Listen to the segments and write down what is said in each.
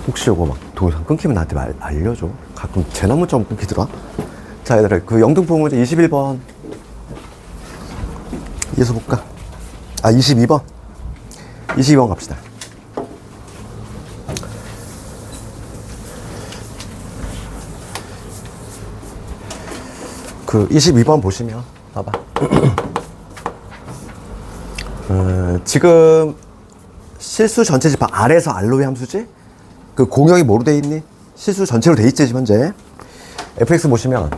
혹시 요거 막 동영상 끊기면 나한테 알려줘. 가끔 재난문자만 끊기더라. 자, 얘들아, 그 영등포 문제 21번. 이어서 볼까? 아, 22번. 22번 갑시다. 그 22번 보시면 봐봐. 지금 실수 전체 집합 R에서 R로의 함수지? 그 공역이 뭐로 돼 있니? 실수 전체로 돼 있지, 현재. fx 보시면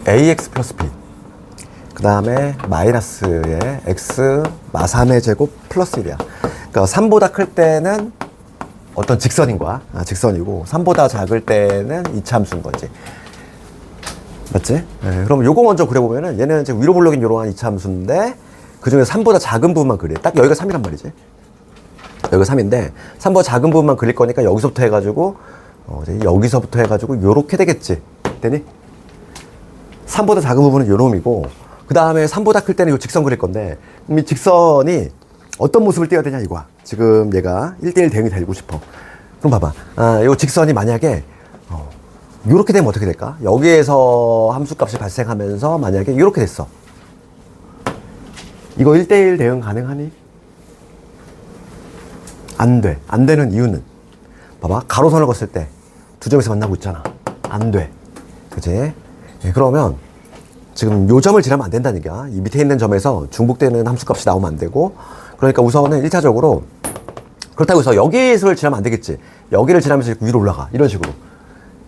ax 플러스 b, 그 다음에 마이너스에 x 마 3의 제곱 플러스 1이야. 그러니까 3보다 클 때는 어떤 직선인 거야. 직선이고 3보다 작을 때는 이차함수인 거지. 맞지? 네, 그럼 요거 먼저 그려보면은 얘는 이제 위로 볼록인 요러한 이차함수인데 그 중에 3보다 작은 부분만 그려. 딱 여기가 3이란 말이지. 여기가 3인데 3보다 작은 부분만 그릴 거니까 여기서부터 해가지고 여기서부터 해가지고 요렇게 되겠지. 되니? 3보다 작은 부분은 요 놈이고 그 다음에 3보다 클 때는 요 직선 그릴 건데 그럼 이 직선이 어떤 모습을 띄어야 되냐 이거야. 지금 얘가 1대1 대응이 되고 싶어. 그럼 봐봐. 요 직선이 만약에 요렇게 되면 어떻게 될까? 여기에서 함수값이 발생하면서 만약에 요렇게 됐어. 이거 1대1 대응 가능하니? 안 돼. 안 되는 이유는 봐봐. 가로선을 걷을 때 두 점에서 만나고 있잖아. 안 돼. 그치? 네, 그러면 지금 요 점을 지나면 안 된다는 얘기야. 이 밑에 있는 점에서 중복되는 함수값이 나오면 안 되고, 그러니까 우선은 1차적으로 그렇다고 해서 여기를 지나면 안 되겠지. 여기를 지나면서 위로 올라가. 이런 식으로.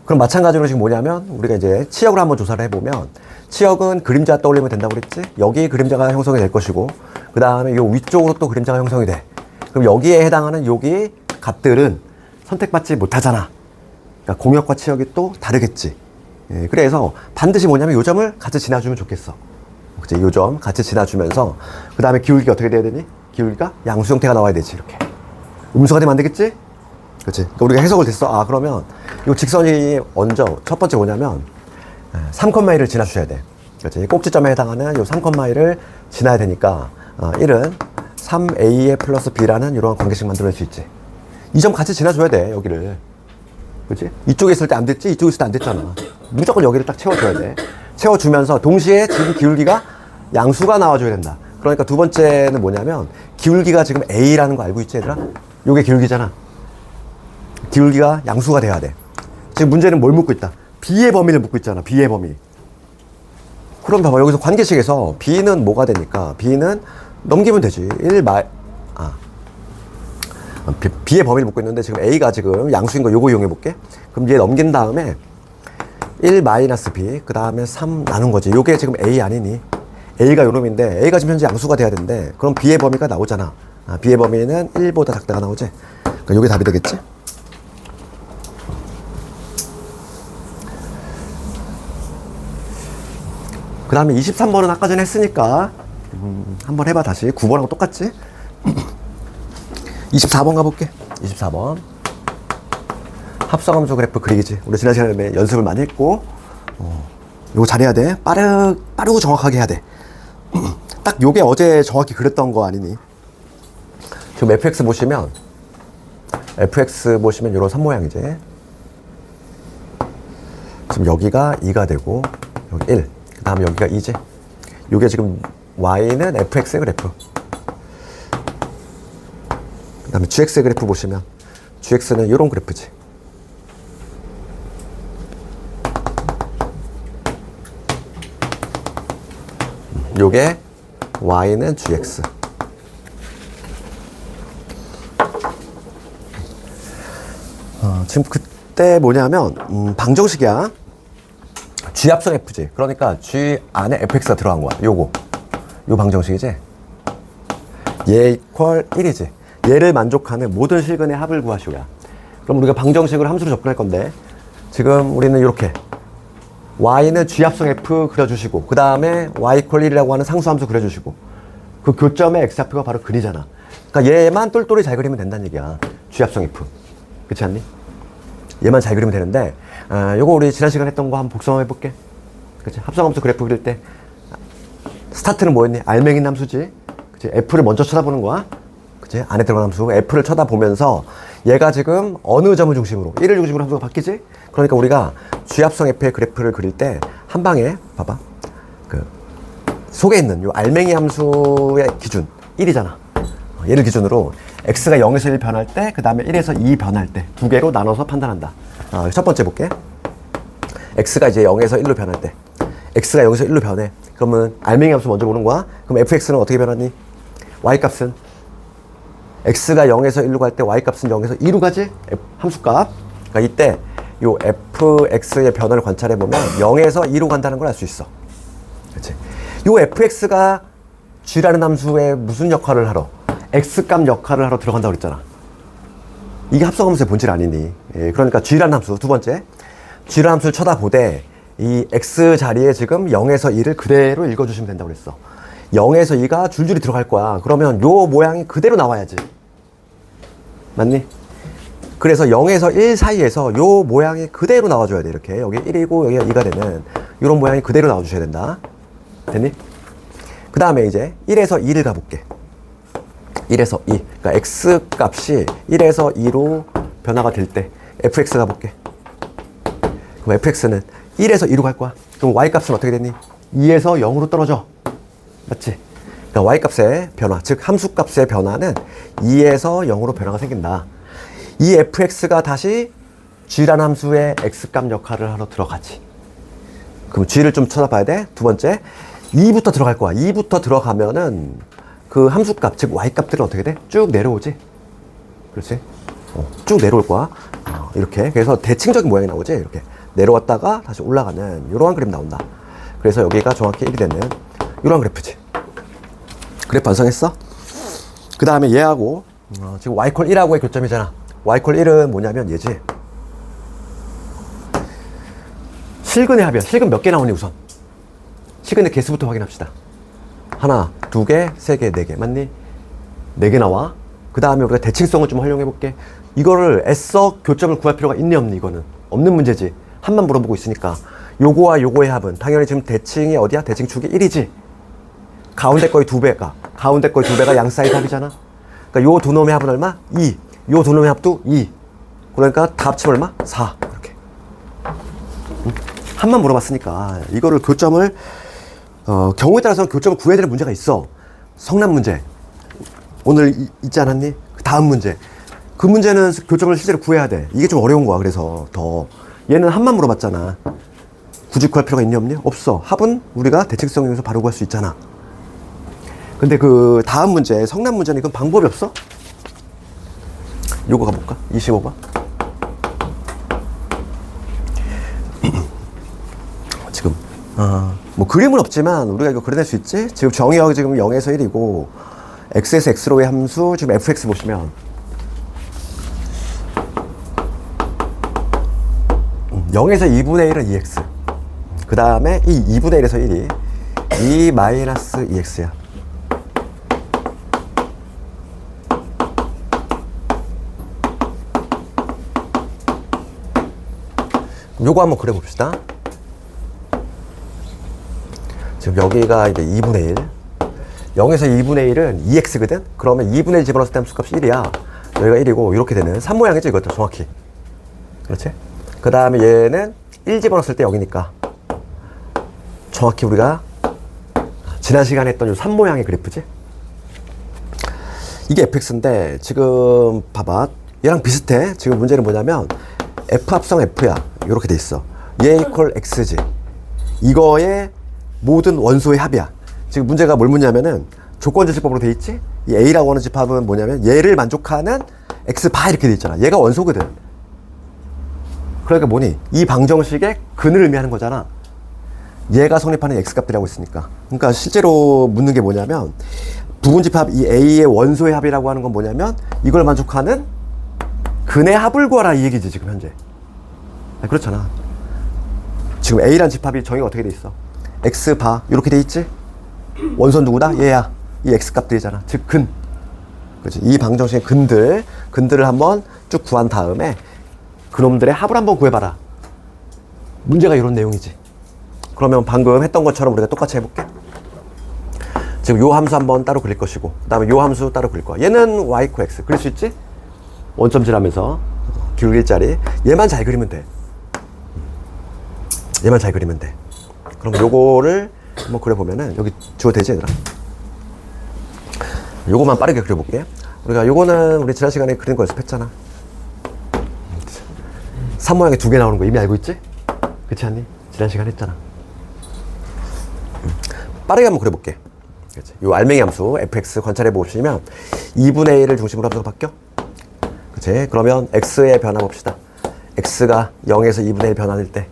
그럼 마찬가지로 지금 뭐냐면 우리가 이제 치역을 한번 조사를 해보면 치역은 그림자 떠올리면 된다고 그랬지. 여기 그림자가 형성이 될 것이고 그 다음에 요 위쪽으로 또 그림자가 형성이 돼. 그럼 여기에 해당하는 여기 값들은 선택받지 못하잖아. 그러니까 공역과 치역이 또 다르겠지. 예, 그래서 반드시 뭐냐면 요 점을 같이 지나주면 좋겠어. 그치? 요 점 같이 지나주면서 그 다음에 기울기가 어떻게 돼야 되니? 기울기가 양수 형태가 나와야 되지. 이렇게 음수가 되면 안 되겠지? 그치? 그러니까 우리가 해석을 됐어. 그러면 이 직선이 먼저 첫 번째 뭐냐면 3,1을 지나주셔야 돼. 그치? 꼭지점에 해당하는 요 3,1을 지나야 되니까 1은 3a의 플러스 b라는 이러한 관계식 만들어낼 수 있지. 이 점 같이 지나줘야 돼. 여기를. 그치? 이쪽에 있을 때 안 됐지? 이쪽에 있을 때 안 됐잖아. 무조건 여기를 딱 채워줘야 돼. 채워주면서 동시에 지금 기울기가 양수가 나와줘야 된다. 그러니까 두 번째는 뭐냐면 기울기가 지금 a라는 거 알고 있지 얘들아? 요게 기울기잖아. 기울기가 양수가 돼야 돼. 지금 문제는 뭘 묻고 있다? b의 범위를 묻고 있잖아. b의 범위. 그럼 봐봐. 여기서 관계식에서 b는 뭐가 되니까 b는 넘기면 되지. b의 범위를 묻고 있는데 지금 a가 지금 양수인 거 요거 이용해 볼게. 그럼 얘 넘긴 다음에 1 마이너스 b 그 다음에 3 나눈 거지. 요게 지금 a 아니니? a가 요놈인데 a가 지금 현재 양수가 돼야 되는데 그럼 b의 범위가 나오잖아. b의 범위는 1보다 작다가 나오지. 그러니까 요게 답이 되겠지? 그 다음에 23번은 아까 전에 했으니까 한번 해봐. 다시 9번하고 똑같지? 24번 가볼게. 24번 합성함수 그래프 그리기지. 우리 지난 시간에 연습을 많이 했고 요거 잘해야 돼. 빠르고 정확하게 해야 돼. 딱 요게 어제 정확히 그렸던 거 아니니? 지금 fx 보시면 요런 선 모양이지. 지금 여기가 2가 되고 여기 1 그 다음에 여기가 2지. 요게 지금 y는 fx의 그래프. 그 다음에 gx의 그래프 보시면 gx는 요런 그래프지. 요게 y는 gx. 지금 그때 뭐냐면 방정식이야. g 합성 f지. 그러니까 g 안에 fx가 들어간 거야. 요 방정식이지. 얘 이퀄 1이지. 얘를 만족하는 모든 실근의 합을 구하시오야. 그럼 우리가 방정식으로 함수로 접근할 건데 지금 우리는 이렇게 y는 g 합성 f 그려주시고 그 다음에 y 이퀄 1이라고 하는 상수함수 그려주시고 그 교점의 x좌표가 바로 근이잖아. 그러니까 얘만 똘똘히 잘 그리면 된다는 얘기야. g 합성 f. 그렇지 않니? 얘만 잘 그리면 되는데 요거 우리 지난 시간에 했던 거 한번 복습해 볼게. 그치? 합성함수 그래프 그릴 때 스타트는 뭐였니? 알맹이 함수지. 그치? f를 먼저 쳐다보는 거야. 그치? 안에 들어간 함수 f를 쳐다보면서 얘가 지금 어느 점을 중심으로 1을 중심으로 함수가 바뀌지? 그러니까 우리가 G합성 f의 그래프를 그릴 때 한 방에 봐봐 그 속에 있는 요 알맹이 함수의 기준 1이잖아. 얘를 기준으로 x가 0에서 1 변할 때 그 다음에 1에서 2 변할 때 두 개로 나눠서 판단한다. 첫 번째 볼게. x가 이제 0에서 1로 변할 때 x가 0에서 1로 변해. 그러면 알맹이 함수 먼저 보는 거야. 그럼 fx는 어떻게 변하니? y값은 x가 0에서 1로 갈 때 y값은 0에서 2로 가지? 함수값. 그러니까 이때 요 fx의 변화를 관찰해 보면 0에서 2로 간다는 걸 알 수 있어. 그렇지? 요 fx가 g라는 함수에 무슨 역할을 하러? x값 역할을 하러 들어간다고 그랬잖아. 이게 합성함수의 본질 아니니? 예, 그러니까 g라는 함수 두 번째 g라는 함수를 쳐다보되 이 x 자리에 지금 0에서 2를 그대로 읽어주시면 된다고 그랬어. 0에서 2가 줄줄이 들어갈 거야. 그러면 요 모양이 그대로 나와야지. 맞니? 그래서 0에서 1 사이에서 요 모양이 그대로 나와줘야 돼. 이렇게 여기 1이고 여기가 2가 되는 이런 모양이 그대로 나와주셔야 된다. 됐니? 그 다음에 이제 1에서 2를 가볼게. 1에서 2. 그러니까 x 값이 1에서 2로 변화가 될 때 fx 가볼게. 그럼 fx는 1에서 2로 갈 거야. 그럼 y 값은 어떻게 됐니? 2에서 0으로 떨어져. 맞지? 그러니까 y 값의 변화, 즉 함수 값의 변화는 2에서 0으로 변화가 생긴다. 이 fx가 다시 g라는 함수의 x값 역할을 하러 들어가지. 그럼 g를 좀 찾아봐야 돼. 두 번째 2부터 들어갈 거야. 2부터 들어가면은 그 함수값, 즉 y값들은 어떻게 돼? 쭉 내려오지. 그렇지? 쭉 내려올 거야. 이렇게. 그래서 대칭적인 모양이 나오지. 이렇게 내려왔다가 다시 올라가는 이러한 그림 나온다. 그래서 여기가 정확히 1이 되는 이러한 그래프지. 그래프 완성했어? 그 다음에 얘하고 지금 y 콜 1하고의 교점이잖아. y 콜 1은 뭐냐면 얘지. 실근의 합이야. 실근 몇 개 나오니 우선? 실근의 개수부터 확인합시다. 하나, 두 개, 세 개, 네 개. 맞니? 네 개 나와. 그 다음에 우리가 대칭성을 좀 활용해 볼게. 이거를 애써 교점을 구할 필요가 있니 없니? 이거는 없는 문제지. 한만 물어보고 있으니까. 요거와 요거의 합은 당연히 지금 대칭이 어디야? 대칭축이 1이지. 가운데 거의 2배가. 가운데 거의 2배가 양 사이드 합이잖아. 그러니까 요 두 놈의 합은 얼마? 2. 요 두 놈의 합도 2. 그러니까 다 합치면 얼마? 4. 이렇게. 한만 물어봤으니까 이거를 교점을 경우에 따라서는 교점을 구해야 되는 문제가 있어. 성난 문제. 오늘 있지 않았니? 다음 문제. 그 문제는 교점을 실제로 구해야 돼. 이게 좀 어려운 거야. 그래서 더. 얘는 한만 물어봤잖아. 굳이 구할 필요가 있니 없니? 없어. 합은 우리가 대칭성 이용해서 바로 구할 수 있잖아. 근데 그 다음 문제, 성난 문제는 이건 방법이 없어? 요거 가볼까? 25번. 지금 뭐 그림은 없지만 우리가 이거 그려낼 수 있지? 지금 정의하고 지금 0에서 1이고 x에서 x로의 함수 지금 fx 보시면 0에서 2분의 1은 2x. 그 다음에 이 2분의 1에서 1이 2 마이너스 2x야. 요거 한번 그려봅시다. 지금 여기가 이제 2분의 1. 0에서 2분의 1은 2x거든? 그러면 2분의 1 집어넣었을 때 함수값이 1이야. 여기가 1이고, 이렇게 되는 3모양이죠, 이것도 정확히. 그렇지? 그 다음에 얘는 1 집어넣었을 때 여기니까. 정확히 우리가 지난 시간에 했던 요 3모양의 그래프지? 이게 fx인데, 지금 봐봐. 얘랑 비슷해. 지금 문제는 뭐냐면, f 합성 f야. 이렇게 돼 있어. 얘 이퀄 x지. 이거의 모든 원소의 합이야. 지금 문제가 뭘 묻냐면은 조건지식법으로 돼 있지? 이 a라고 하는 집합은 뭐냐면 얘를 만족하는 x 바 이렇게 돼 있잖아. 얘가 원소거든. 그러니까 뭐니? 이 방정식의 근을 의미하는 거잖아. 얘가 성립하는 x값들이라고 있으니까. 그러니까 실제로 묻는 게 뭐냐면 부분집합 이 a의 원소의 합이라고 하는 건 뭐냐면 이걸 만족하는 근의 합을 구하라 이 얘기지 지금 현재. 그렇잖아. 지금 a란 집합이 정의가 어떻게 돼 있어? x 바 이렇게 돼 있지? 원소는 누구다? 얘야. 이 x값들이잖아. 즉 근. 그렇지? 이 방정식의 근들을 한번 쭉 구한 다음에 그놈들의 합을 한번 구해봐라. 문제가 이런 내용이지. 그러면 방금 했던 것처럼 우리가 똑같이 해볼게. 지금 요 함수 한번 따로 그릴 것이고, 그 다음에 요 함수 따로 그릴 거야. 얘는 y 코 x. 그릴 수 있지? 원점질하면서 기울기짜리. 얘만 잘 그리면 돼. 얘만 잘 그리면 돼. 그럼 요거를 한번 그려보면은, 여기 주어 되지, 얘들아? 요거만 빠르게 그려볼게. 우리가 요거는 우리 지난 시간에 그린 거 연습했잖아. 산 모양이 두 개 나오는 거 이미 알고 있지? 그렇지 않니? 지난 시간 했잖아. 빠르게 한번 그려볼게. 그렇지. 요 알맹이 함수 fx 관찰해 보시면 2분의 1을 중심으로 함수가 바뀌어. 그렇지. 그러면 x의 변화 봅시다. x가 0에서 2분의 1 변화될 때,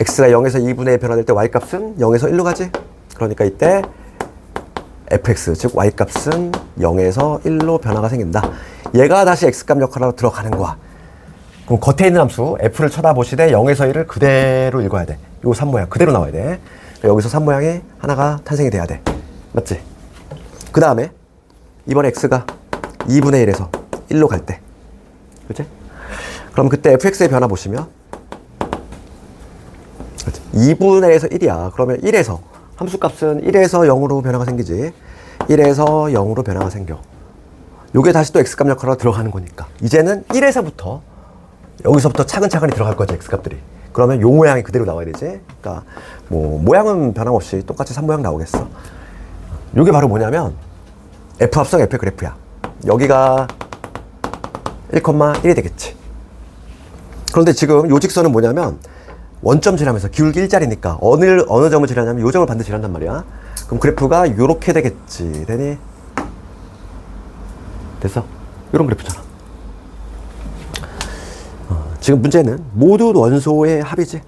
x가 0에서 2분의 1 변화될 때 y 값은 0에서 1로 가지. 그러니까 이때 fx 즉 y 값은 0에서 1로 변화가 생긴다. 얘가 다시 x 값 역할로 들어가는 거야. 그럼 겉에 있는 함수 f를 쳐다보시되 0에서 1을 그대로 읽어야 돼. 요 산 모양 그대로 나와야 돼. 여기서 산 모양이 하나가 탄생이 돼야 돼. 맞지? 그 다음에 이번에 x가 2분의 1에서 1로 갈 때, 그치? 그럼 그때 fx의 변화 보시면, 그치? 2분의 1에서 1이야. 그러면 1에서 함수값은 1에서 0으로 변화가 생기지. 1에서 0으로 변화가 생겨. 요게 다시 또 x값 역할로 들어가는 거니까 이제는 1에서부터 여기서부터 차근차근히 들어갈 거지, x값들이. 그러면 요 모양이 그대로 나와야 되지. 그러니까 뭐 모양은 변함없이 똑같이 3모양 나오겠어. 요게 바로 뭐냐면 f 합성 f의 그래프야. 여기가 1,1이 되겠지. 그런데 지금 요 직선은 뭐냐면 원점 질하면서 기울기 일자리니까 어느 점을 질하냐면 요 점을 반드시 질한단 말이야. 그럼 그래프가 요렇게 되겠지. 되니? 됐어? 요런 그래프잖아. 지금 문제는 모두 원소의 합이지.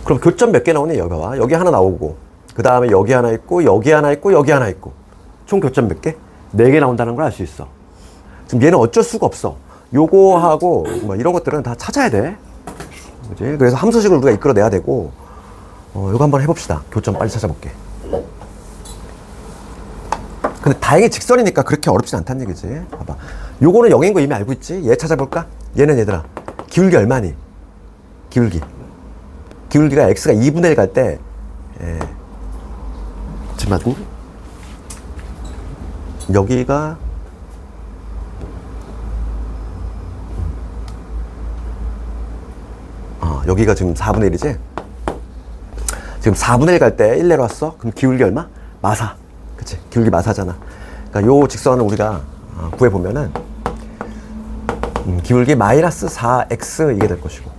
그럼 교점 몇 개 나오니? 여기 봐봐. 여기 하나 나오고, 그 다음에 여기 하나 있고, 여기 하나 있고, 여기 하나 있고. 총 교점 몇 개? 4개 나온다는 걸 알 수 있어. 지금 얘는 어쩔 수가 없어. 요거하고 뭐 이런 것들은 다 찾아야 돼. 그치? 그래서 함수식을 우리가 이끌어내야 되고, 요거 한번 해봅시다. 교점 빨리 찾아볼게. 근데 다행히 직선이니까 그렇게 어렵진 않다는 얘기지. 봐봐. 요거는 0인 거 이미 알고 있지? 얘 찾아볼까? 얘는 얘들아, 기울기 얼마니? 기울기가 x가 2분의 1 갈 때, 잠깐만, 여기가, 여기가 지금 4분의 1이지? 지금 4분의 1 갈 때 1 내려왔어? 그럼 기울기 얼마? 마사. 그치? 기울기 마사잖아. 그러니까 요 직선을 우리가 구해보면은, 기울기 마이너스 4x 이게 될 것이고,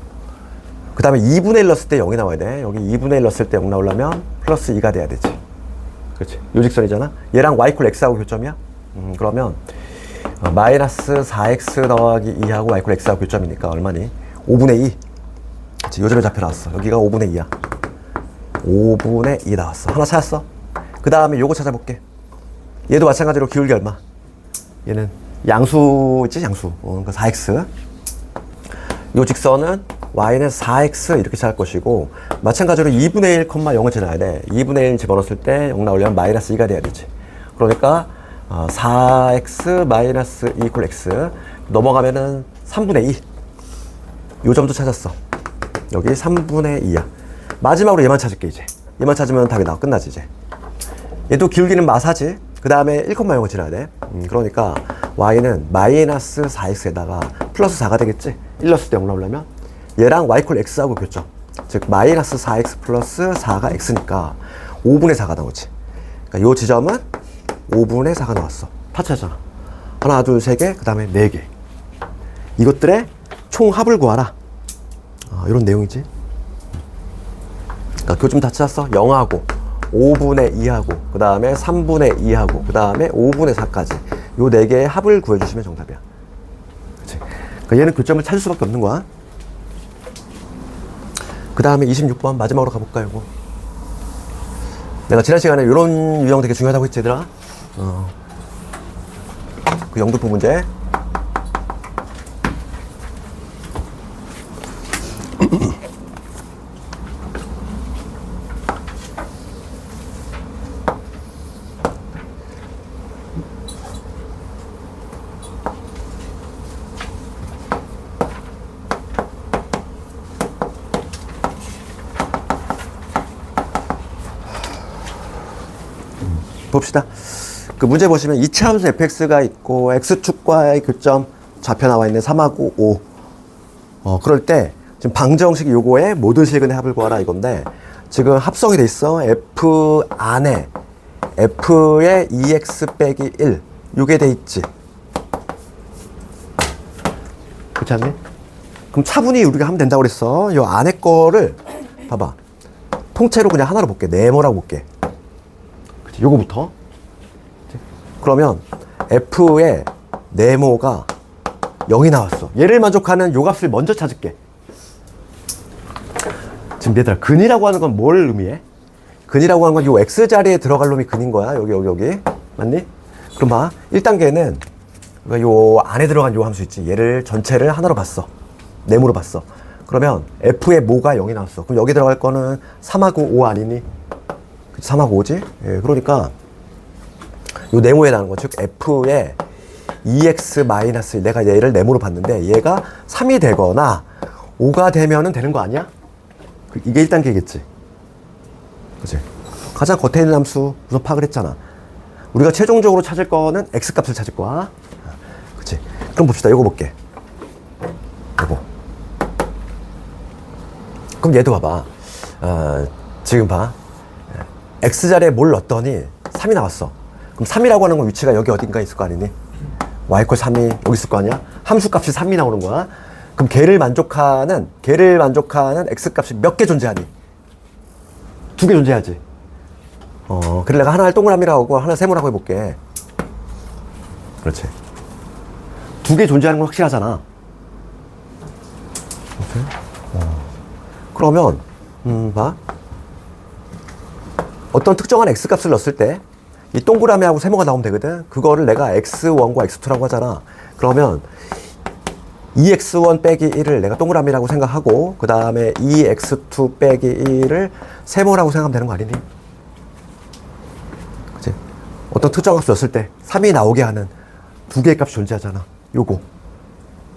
그 다음에 2분의 1 넣었을 때 0이 나와야 돼. 여기 2분의 1 넣었을 때 0 나오려면 플러스 2가 돼야 되지. 그렇지? 요 직선이잖아. 얘랑 y 콜 x하고 교점이야. 그러면 마이너스 4x 더하기 2하고 y 콜 x하고 교점이니까 얼마니? 5분의 2. 그렇지? 요점에 잡혀 나왔어. 여기가 5분의 2야. 5분의 2 나왔어. 하나 찾았어. 그 다음에 요거 찾아볼게. 얘도 마찬가지로 기울기 얼마? 얘는 양수 있지? 양수. 그러니까 4x. 요 직선은 y는 4x 이렇게 찾을 것이고, 마찬가지로 2분의 1, 0을 지나야 돼. 2분의 1 집어넣었을 때 0 나오려면 마이너스 2가 돼야 되지. 그러니까 4x 마이너스 2 이퀄 x 넘어가면은 3분의 2. 요 점도 찾았어. 여기 3분의 2야. 마지막으로 얘만 찾을게. 이제 얘만 찾으면 답이 나와. 끝나지. 이제 얘도 기울기는 마사지. 그 다음에 1,0을 지나야 돼. 그러니까 y는 마이너스 4x에다가 플러스 4가 되겠지. 1 넣었을 때 0 나오려면 얘랑 y 콜 x하고 교점, 즉 마이너스 4x 플러스 4가 x니까 5분의 4가 나오지. 그러니까 요 지점은 5분의 4가 나왔어. 다 찾잖아. 하나, 둘, 세 개, 그 다음에 4개. 이것들의 총합을 구하라. 이런 내용이지. 그러니까 교점 다 찾았어. 0하고 5분의 2하고 그 다음에 3분의 2하고 그 다음에 5분의 4까지 요 4개의 합을 구해주시면 정답이야. 그치? 그러니까 얘는 교점을 찾을 수밖에 없는 거야. 그 다음에 26번 마지막으로 가볼까, 요거. 내가 지난 시간에 이런 유형 되게 중요하다고 했지, 얘들아? 그 영등포 문제. 봅시다. 그 문제 보시면 이차 함수 fx가 있고 x축과의 교점 좌표 나와 있는 3하고 5. 그럴 때 지금 방정식 요거에 모든 실근의 합을 구하라 이건데 지금 합성이 돼 있어. f 안에 f의 2x 빼기 1 요게 돼 있지. 그렇지 않니? 그럼 차분히 우리가 하면 된다고 그랬어. 요 안에 거를 봐봐. 통째로 그냥 하나로 볼게. 네모라고 볼게. 그치? 요거부터. 그치? 그러면 f의 네모가 0이 나왔어. 얘를 만족하는 요 값을 먼저 찾을게. 지금 얘들아, 근이라고 하는 건 뭘 의미해? 근이라고 하는 건 요 x자리에 들어갈 놈이 근인 거야. 여기. 맞니? 그럼 봐. 1단계는 요 안에 들어간 요 함수 있지. 얘를 전체를 하나로 봤어. 네모로 봤어. 그러면 f의 모가 0이 나왔어. 그럼 여기 들어갈 거는 3하고 5 아니니? 3하고 5지? 예, 그러니까 요 네모에 나오는 거, 즉 f의 2x-1 내가 얘를 네모로 봤는데 얘가 3이 되거나 5가 되면은 되는 거 아니야? 이게 1단계겠지. 그치? 가장 겉에 있는 함수 우선 파악을 했잖아. 우리가 최종적으로 찾을 거는 x값을 찾을 거야. 그치? 그럼 봅시다. 이거 볼게. 이거. 그럼 얘도 봐봐. 지금 봐. x자리에 뭘 넣었더니 3이 나왔어. 그럼 3이라고 하는 건 위치가 여기 어딘가에 있을 거 아니니? y = 3이 여기 있을 거 아니야? 함수값이 3이 나오는 거야. 그럼 걔를 만족하는 x값이 몇 개 존재하니? 2개 존재하지. 그래 내가 하나를 동그라미라고 하고 하나 세모라고 해볼게. 그렇지. 2개 존재하는 건 확실하잖아. 그렇지? 그러면 봐. 어떤 특정한 x값을 넣었을 때 이 동그라미하고 세모가 나오면 되거든. 그거를 내가 x1과 x2라고 하잖아. 그러면 2x1 빼기 1을 내가 동그라미라고 생각하고 그 다음에 2x2 빼기 1을 세모라고 생각하면 되는 거 아니니? 그치? 어떤 특정한 값을 넣었을 때 3이 나오게 하는 2개의 값이 존재하잖아. 요거.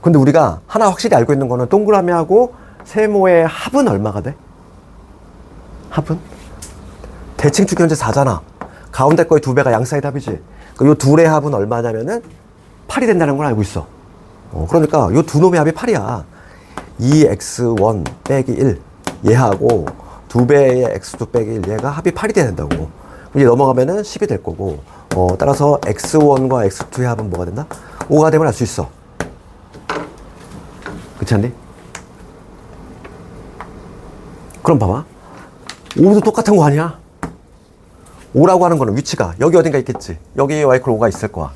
근데 우리가 하나 확실히 알고 있는 거는 동그라미하고 세모의 합은 얼마가 돼? 합은? 대칭축이 현재 4잖아. 가운데 거의 2배가 양사이드 합이지. 요 둘의 합은 얼마냐면은 8이 된다는 걸 알고 있어. 그러니까 요 두 놈의 합이 8이야. 2x1 빼기 1 얘하고 2배의 x2 빼기 1 얘가 합이 8이 돼야 된다고. 이제 넘어가면은 10이 될 거고. 따라서 x1과 x2의 합은 뭐가 된다? 5가 되면 알 수 있어. 그렇지 않니? 그럼 봐봐. 5도 똑같은 거 아니야? 5라고 하는 거는 위치가 여기 어딘가 있겠지. 여기에 y = 5가 있을 거야.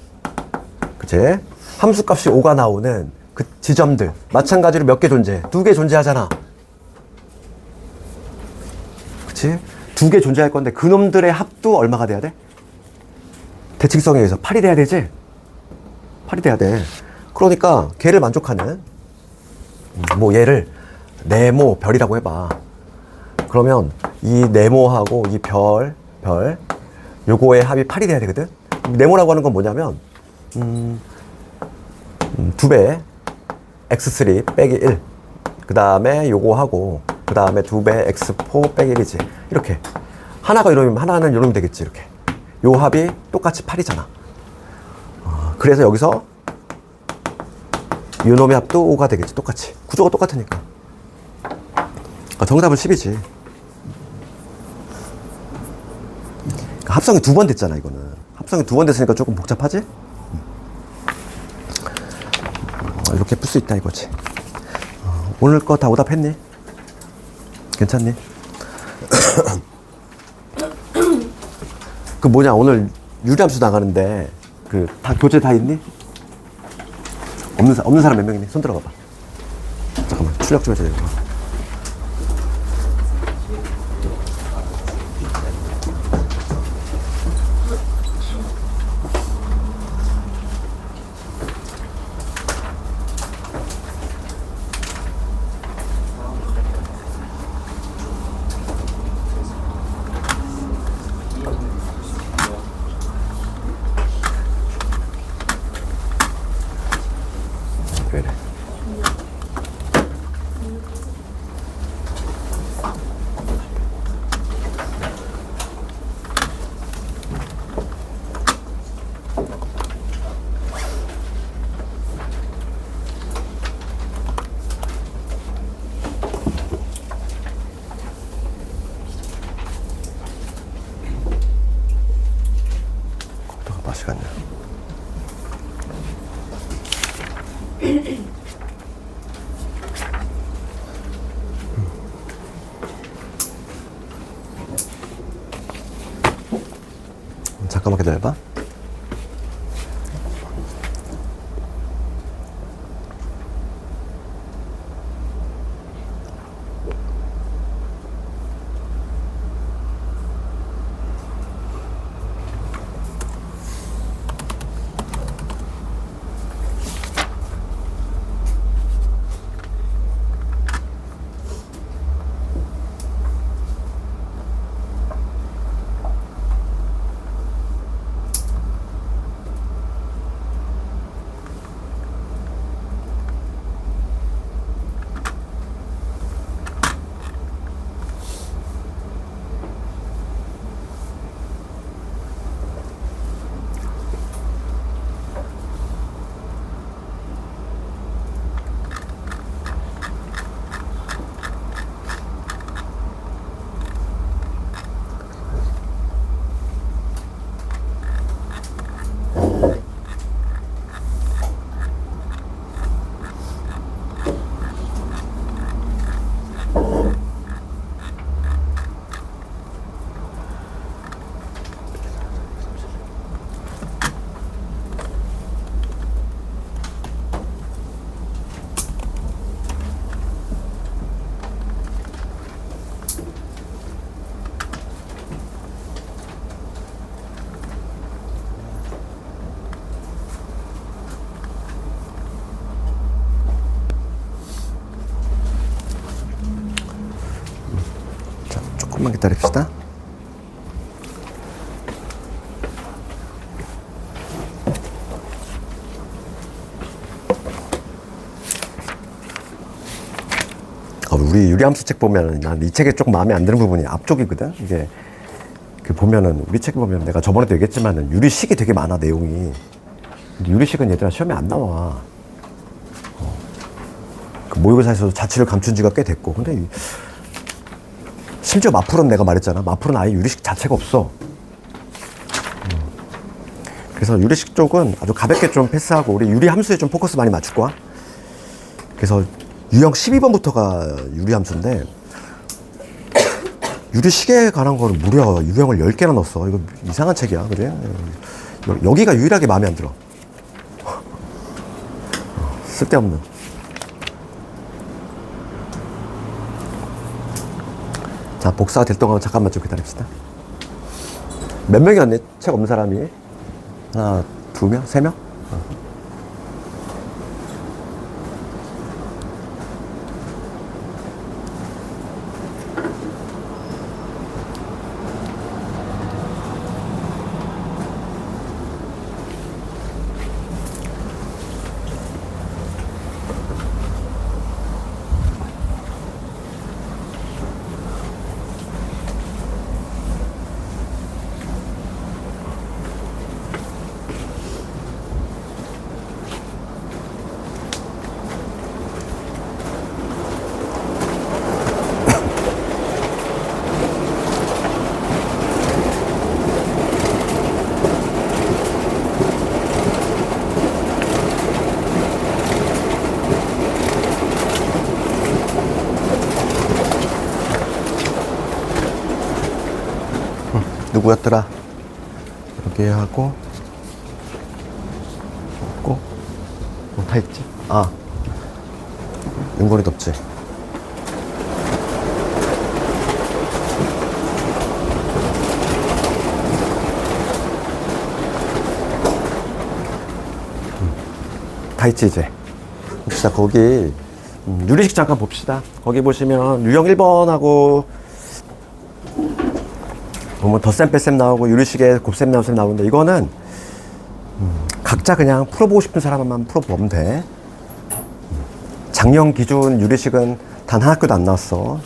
그치? 함수값이 5가 나오는 그 지점들 마찬가지로 몇 개 존재해? 2개 존재하잖아. 그치? 2개 존재할 건데 그놈들의 합도 얼마가 돼야 돼? 대칭성에 의해서 8이 돼야 되지? 8이 돼야 돼. 그러니까 걔를 만족하는 뭐 얘를 네모 별이라고 해봐. 그러면 이 네모하고 이 별 요거의 합이 8이 돼야 되거든. 네모라고 하는 건 뭐냐면 2배 x3 빼기 1 그 다음에 요거 하고 그 다음에 2배 x4 빼기 1이지. 이렇게 하나가 이러면 하나는 이러면 되겠지. 이렇게 요 합이 똑같이 8이잖아. 그래서 여기서 요 놈의 합도 5가 되겠지. 똑같이 구조가 똑같으니까. 정답은 10이지. 합성이 2번 됐잖아. 이거는 합성이 2번 됐으니까 조금 복잡하지? 이렇게 풀 수 있다 이거지. 오늘 거 다 오답했니? 괜찮니? 그 뭐냐 오늘 유리함수 나가는데 그 다 교재 다 있니? 없는 사람 몇 명이니? 손 들어봐봐. 잠깐만 출력 좀 해줘야 되겠다. 맛이겠네. 잠깐만 기다려봐. 조금만 기다립시다. 우리 유리함수 책 보면은 난 이 책에 조금 마음에 안 드는 부분이 앞쪽이거든. 이게 그 보면은 우리 책 보면 내가 저번에도 얘기했지만은 유리식이 되게 많아 내용이. 근데 유리식은 얘들아 시험에 안 나와. 그 모의고사에서도 자취를 감춘 지가 꽤 됐고. 근데 심지어 마풀은 내가 말했잖아. 마풀은 아예 유리식 자체가 없어. 그래서 유리식 쪽은 아주 가볍게 좀 패스하고 우리 유리 함수에 좀 포커스 많이 맞출 거야. 그래서 유형 12번부터가 유리 함수인데 유리식에 관한 거는 무려 유형을 10개나 넣었어. 이거 이상한 책이야. 그래? 여기가 유일하게 마음에 안 들어. 쓸데없는. 자, 복사가 될 동안 잠깐만 좀 기다립시다. 몇 명이었니? 책 없는 사람이? 하나, 2명? 3명? 누구였더라? 여기 하고 없고 뭐 다 있지? 아, 윤건이 덥지? 다 있지 이제. 봅시다. 거기 유리식 잠깐 봅시다. 거기 보시면 유형 1번하고 보면 덧셈 뺄셈 나오고 유리식에 곱셈 나눗셈 나오는데 이거는 각자 그냥 풀어보고 싶은 사람만 풀어보면 돼. 작년 기준 유리식은 단 한 학교도 안 나왔어.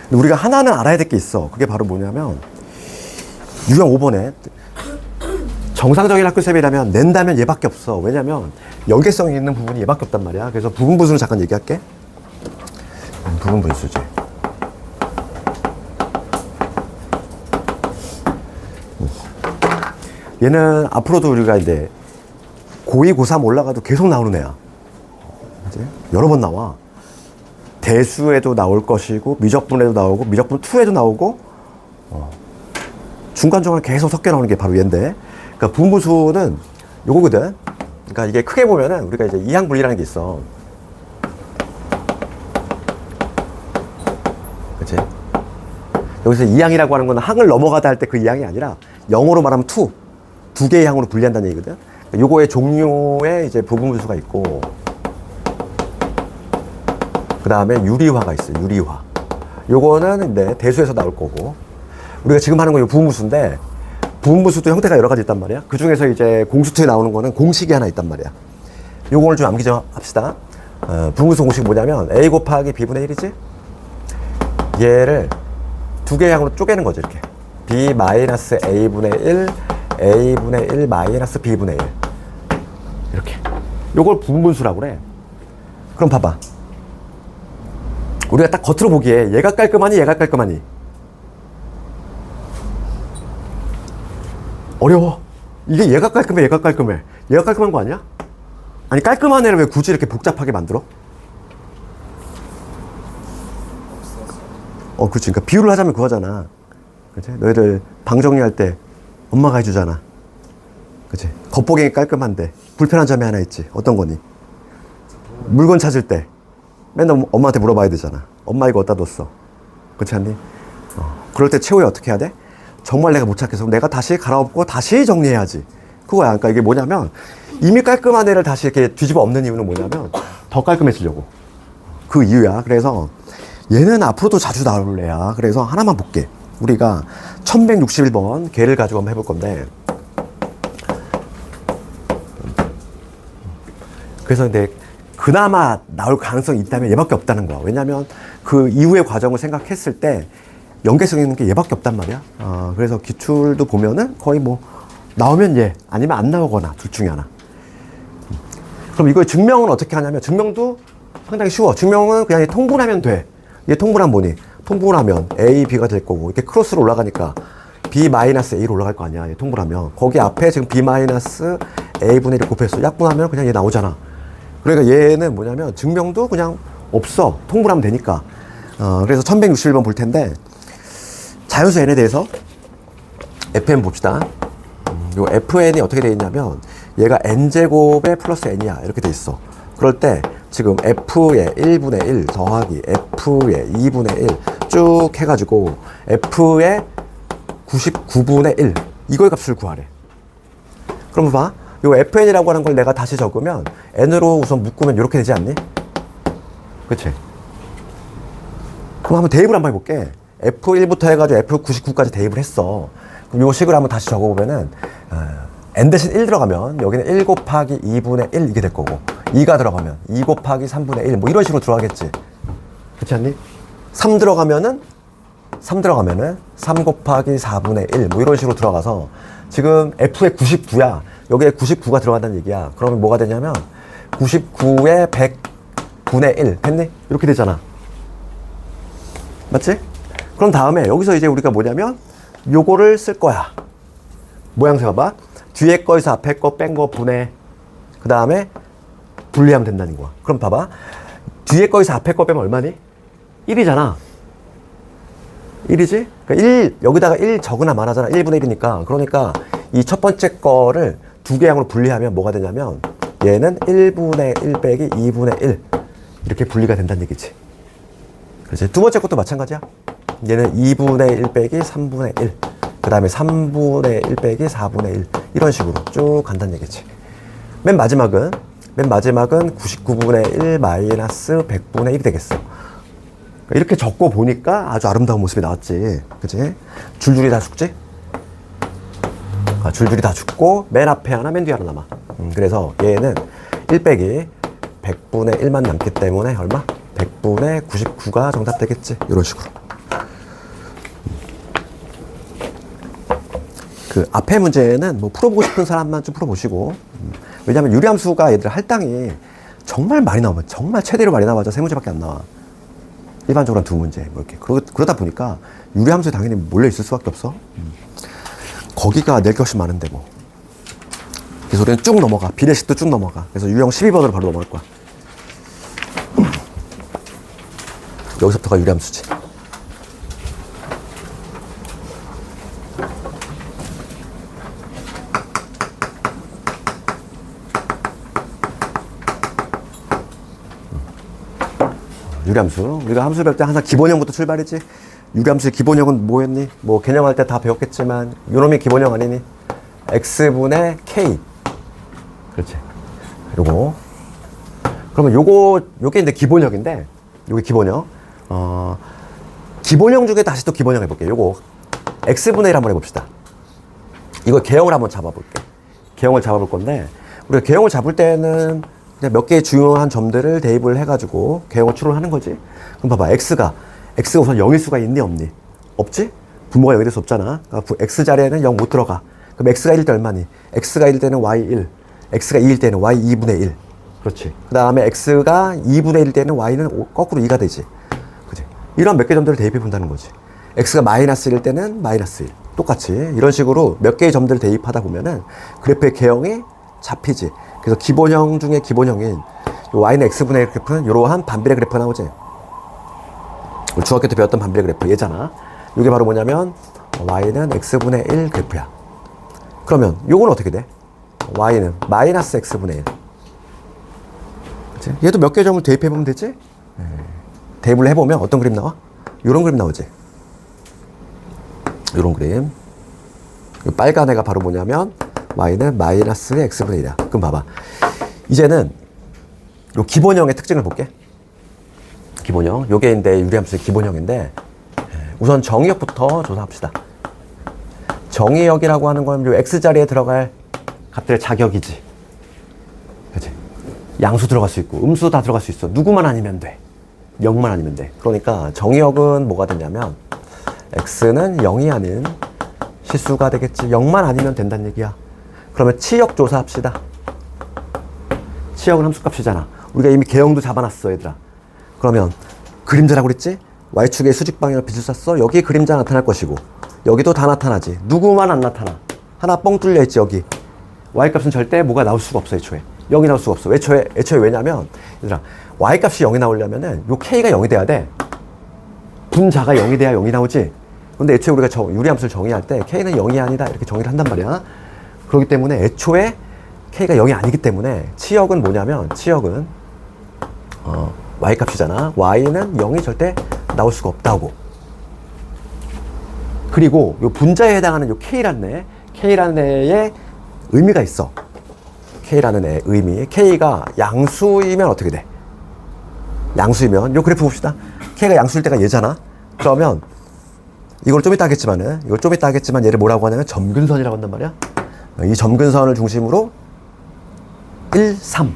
근데 우리가 하나는 알아야 될 게 있어. 그게 바로 뭐냐면 유형 5번에 정상적인 학교쌤이라면 낸다면 얘밖에 없어. 왜냐면 연계성이 있는 부분이 얘밖에 없단 말이야. 그래서 부분 분수를 잠깐 얘기할게. 부분 분수지. 얘는 앞으로도 우리가 이제 고2, 고3 올라가도 계속 나오는 애야. 이제 여러 번 나와. 대수에도 나올 것이고, 미적분에도 나오고, 미적분 2에도 나오고, 중간중간 계속 섞여 나오는 게 바로 얘인데, 그러니까 부분수는 요거거든. 그러니까 이게 크게 보면은 우리가 이제 이항분리라는 게 있어. 그치? 여기서 이항이라고 하는 건 항을 넘어가다 할 때 그 이항이 아니라 영어로 말하면 두 개의 항으로 분리한다는 얘기거든. 요거의 종류의 이제 부분수가 있고, 그 다음에 유리화가 있어요. 유리화. 요거는 이제 대수에서 나올 거고, 우리가 지금 하는 건 부분수인데, 부분수도 형태가 여러 가지 있단 말이야. 그 중에서 이제 공수투에 나오는 거는 공식이 하나 있단 말이야. 요거를 좀 암기 좀 합시다. 부분수 공식 뭐냐면 a 곱하기 b분의 1이지? 얘를 두 개의 항으로 쪼개는 거죠. 이렇게 b 마이너스 a분의 1 a분의 1 마이너스 b분의 1 이렇게. 요걸 부분수라고 그래. 그럼 봐봐. 우리가 딱 겉으로 보기에 얘가 깔끔하니 얘가 깔끔하니 어려워. 이게 얘가 깔끔해 얘가 깔끔해. 얘가 깔끔한 거 아니야? 아니 깔끔한 애를 왜 굳이 이렇게 복잡하게 만들어? 그치. 그러니까 비유를 하자면 그거잖아. 그치? 너희들 방 정리할 때 엄마가 해주잖아. 그치? 겉보기엔 깔끔한데 불편한 점이 하나 있지. 어떤 거니? 물건 찾을 때 맨날 엄마한테 물어봐야 되잖아. 엄마 이거 어디다 뒀어? 그렇지 않니? 그럴 때 최후에 어떻게 해야 돼? 정말 내가 못 찾겠어. 내가 다시 갈아엎고 다시 정리해야지. 그거야. 그러니까 이게 뭐냐면 이미 깔끔한 애를 다시 이렇게 뒤집어 엎는 이유는 뭐냐면 더 깔끔해지려고. 그 이유야. 그래서 얘는 앞으로도 자주 나올 애야. 그래서 하나만 볼게. 우리가 1161번 걔를 가지고 한번 해볼 건데, 그래서 근데 그나마 나올 가능성이 있다면 얘밖에 없다는 거야. 왜냐면 그 이후의 과정을 생각했을 때 연계성 있는 게 얘밖에 없단 말이야. 그래서 기출도 보면은 거의 뭐 나오면 얘 아니면 안 나오거나 둘 중에 하나. 그럼 이거의 증명은 어떻게 하냐면, 증명도 상당히 쉬워. 증명은 그냥 통분하면 돼. 얘 통분하면 뭐니? 통분하면 A, B가 될 거고, 이렇게 크로스로 올라가니까 B-A로 올라갈 거 아니야. 얘 통분하면. 거기 앞에 지금 B-A분의 1 곱했어. 약분하면 그냥 얘 나오잖아. 그러니까 얘는 뭐냐면 증명도 그냥 없어. 통분하면 되니까. 그래서 1161번 볼 텐데, 자연수 n에 대해서 fn 봅시다. 요 fn이 어떻게 되어 있냐면 얘가 n제곱에 플러스 n이야. 이렇게 돼 있어. 그럴 때 지금 f의 1분의 1 더하기 f의 2분의 1 쭉 해가지고 f의 99분의 1 이거의 값을 구하래. 그럼 봐. 요 fn이라고 하는 걸 내가 다시 적으면 n으로 우선 묶으면 이렇게 되지 않니? 그치? 그럼 한번 대입을 한번 해볼게. F1부터 해가지고 F99까지 대입을 했어. 그럼 요 식을 한번 다시 적어보면은, n 대신 1 들어가면 여기는 1 곱하기 2분의 1 이게 될 거고, 2가 들어가면 2 곱하기 3분의 1 뭐 이런 식으로 들어가겠지. 그렇지 않니? 3 들어가면은 3 곱하기 4분의 1 뭐 이런 식으로 들어가서 지금 F의 99야. 여기에 99가 들어간다는 얘기야. 그러면 뭐가 되냐면 99에 100분의 1 됐니? 이렇게 되잖아. 맞지? 그럼 다음에 여기서 이제 우리가 뭐냐면 요거를 쓸 거야. 모양새 봐봐. 뒤에 거에서 앞에 거 뺀 거 분해. 그 다음에 분리하면 된다는 거야. 그럼 봐봐. 뒤에 거에서 앞에 거 빼면 얼마니? 1이잖아. 1이지? 그러니까 1, 여기다가 1 적으나 많아잖아. 1분의 1이니까. 그러니까 이 첫 번째 거를 두 개 항으로 분리하면 뭐가 되냐면 얘는 1분의 1 빼기 2분의 1 이렇게 분리가 된다는 얘기지. 그렇지? 두 번째 것도 마찬가지야. 얘는 2분의 1 빼기 3분의 1 그 다음에 3분의 1 빼기 4분의 1 이런 식으로 쭉 간다는 얘기지. 맨 마지막은 99분의 1 마이너스 100분의 1이 되겠어. 이렇게 적고 보니까 아주 아름다운 모습이 나왔지. 그치? 줄줄이 다 죽지? 줄줄이 다 죽고 맨 앞에 하나 맨 뒤에 하나 남아. 그래서 얘는 1 빼기 100분의 1만 남기 때문에 얼마? 100분의 99가 정답 되겠지. 이런 식으로. 그 앞에 문제는 뭐 풀어보고 싶은 사람만 좀 풀어보시고, 왜냐면 유리함수가 얘들 할당이 정말 많이 나오면 정말 최대로 많이 나와서 세 문제밖에 안 나와. 일반적으로 한 두 문제 뭐 이렇게. 그러다 보니까 유리함수에 당연히 몰려 있을 수밖에 없어. 거기가 낼 것이 많은데 뭐. 그래서 우리는 쭉 넘어가. 비례식도 쭉 넘어가. 그래서 유형 12번으로 바로 넘어갈 거야. 여기서부터가 유리함수지. 유리함수. 우리가 함수 배울 때 항상 기본형부터 출발이지. 유리함수의 기본형은 뭐였니? 뭐 개념할 때 다 배웠겠지만 요놈이 기본형 아니니? x분의 k. 그렇지. 요거. 그러면 요게 이제 기본형인데, 요게 기본형. 기본형 중에 다시 또 기본형 해볼게요. 요거 x분의 1 한번 해봅시다. 이거 개형을 한번 잡아볼게. 개형을 잡아볼 건데, 우리가 개형을 잡을 때는 그냥 몇 개의 중요한 점들을 대입을 해가지고 개형을 추론하는 거지. 그럼 봐봐. x가 우선 0일 수가 있니 없니? 없지? 분모가 0이 될 수 없잖아. 그러니까 x 자리에는 0 못 들어가. 그럼 x가 1일 때 얼마니? x가 1일 때는 y1, x가 2일 때는 y2분의 1. 그렇지. 그 다음에 x가 2분의 1일 때는 y는 거꾸로 2가 되지. 그치? 이런 몇 개 점들을 대입해 본다는 거지. x가 마이너스 1일 때는 마이너스 1. 똑같이 이런 식으로 몇 개의 점들을 대입하다 보면은 그래프의 개형이 잡히지. 그래서 기본형 중에 기본형인 y는 x분의 1 그래프는 이러한 반비례 그래프가 나오지. 우리 중학교 때 배웠던 반비례 그래프 얘잖아. 이게 바로 뭐냐면 y는 x분의 1 그래프야. 그러면 요건 어떻게 돼? y는 마이너스 x분의 1. 그치? 얘도 몇 개 점을 대입해보면 되지? 대입을 해보면 어떤 그림 나와? 요런 그림 나오지? 요런 그림. 이 빨간 애가 바로 뭐냐면 y는 마이너스 x분의 1이야. 그럼 봐봐. 이제는 요 기본형의 특징을 볼게. 기본형. 요게 이제 유리함수의 기본형인데, 우선 정의역부터 조사합시다. 정의역이라고 하는 건 요 x자리에 들어갈 값들의 자격이지. 그치? 양수 들어갈 수 있고 음수 다 들어갈 수 있어. 누구만 아니면 돼. 0만 아니면 돼. 그러니까 정의역은 뭐가 되냐면 x는 0이 아닌 실수가 되겠지. 0만 아니면 된다는 얘기야. 그러면 치역 조사합시다. 치역은 함수값이잖아. 우리가 이미 개형도 잡아놨어, 얘들아. 그러면 그림자라고 그랬지? y축의 수직 방향을 빛을 쐈어. 여기 그림자 나타날 것이고 여기도 다 나타나지. 누구만 안 나타나. 하나 뻥 뚫려 있지, 여기. y값은 절대 뭐가 나올 수가 없어, 애초에. 0이 나올 수가 없어. 애초에 왜냐면 얘들아, y값이 0이 나오려면은 요 k가 0이 돼야 돼. 분자가 0이 돼야 0이 나오지. 근데 애초에 우리가 유리함수를 정의할 때 k는 0이 아니다 이렇게 정의를 한단 말이야. 그렇기 때문에 애초에 k가 0이 아니기 때문에 치역은 뭐냐면 치역은 y값이잖아. y는 0이 절대 나올 수가 없다고. 그리고 요 분자에 해당하는 요 k라는 애의 의미가 있어. k라는 애의 의미. k가 양수이면 어떻게 돼? 양수이면 요 그래프 봅시다. k가 양수일 때가 얘잖아. 그러면 이걸 좀 이따 하겠지만 얘를 뭐라고 하냐면 점근선이라고 한단 말이야. 이 점근선을 중심으로 1, 3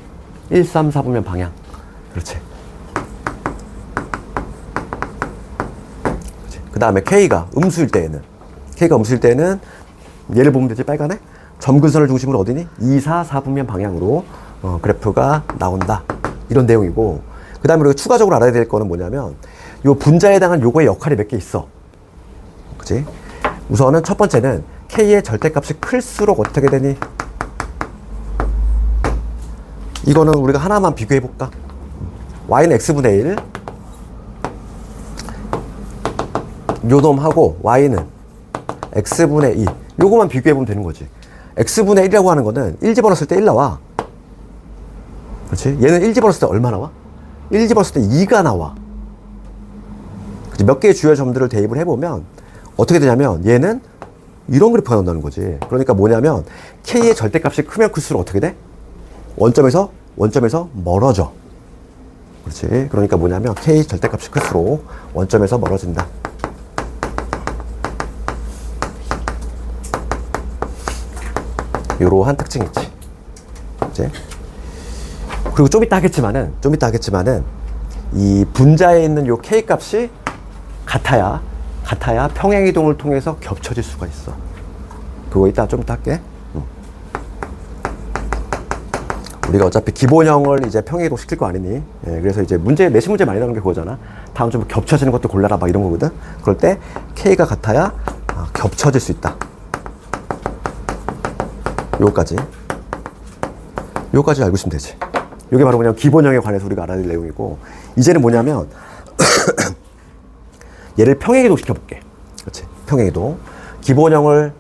4분면 방향. 그렇지. 그 다음에 k가 음수일 때는 얘를 보면 되지. 빨간에 점근선을 중심으로 어디니? 2, 4, 4분면 방향으로 그래프가 나온다. 이런 내용이고, 그 다음에 우리가 추가적으로 알아야 될 거는 뭐냐면 요 분자에 해당한 요거의 역할이 몇 개 있어. 그치? 우선은 첫 번째는 k의 절대값이 클수록 어떻게 되니? 이거는 우리가 하나만 비교해 볼까? y는 x분의 1 요놈하고 y는 x분의 2 요거만 비교해 보면 되는 거지. x분의 1이라고 하는 거는 1 집어넣었을 때 1 나와. 그렇지? 얘는 1 집어넣었을 때 얼마 나와? 1 집어넣었을 때 2가 나와. 그치? 몇 개의 주요 점들을 대입을 해보면 어떻게 되냐면 얘는 이런 그래프가 나온다는 거지. 그러니까 뭐냐면 k의 절대값이 크면 클수록 어떻게 돼? 원점에서 멀어져. 그렇지? 그러니까 뭐냐면 k 절대값이 클수록 원점에서 멀어진다. 이러한 특징이 있지. 그치? 그리고 좀 이따 하겠지만은 이 분자에 있는 요 k 값이 같아야 평행이동을 통해서 겹쳐질 수가 있어. 그거 좀 이따 할게. 우리가 어차피 기본형을 이제 평행이동 시킬 거 아니니? 예, 그래서 이제 내신 문제 많이 나오는 게 그거잖아. 다음 좀 겹쳐지는 것도 골라라 막 이런 거거든. 그럴 때 k가 같아야 겹쳐질 수 있다. 요거까지. 요까지 알고 있으면 되지. 요게 바로 그냥 기본형에 관해서 우리가 알아야 될 내용이고, 이제는 뭐냐면 얘를 평행이동 시켜볼게. 그렇지? 평행이동. 기본형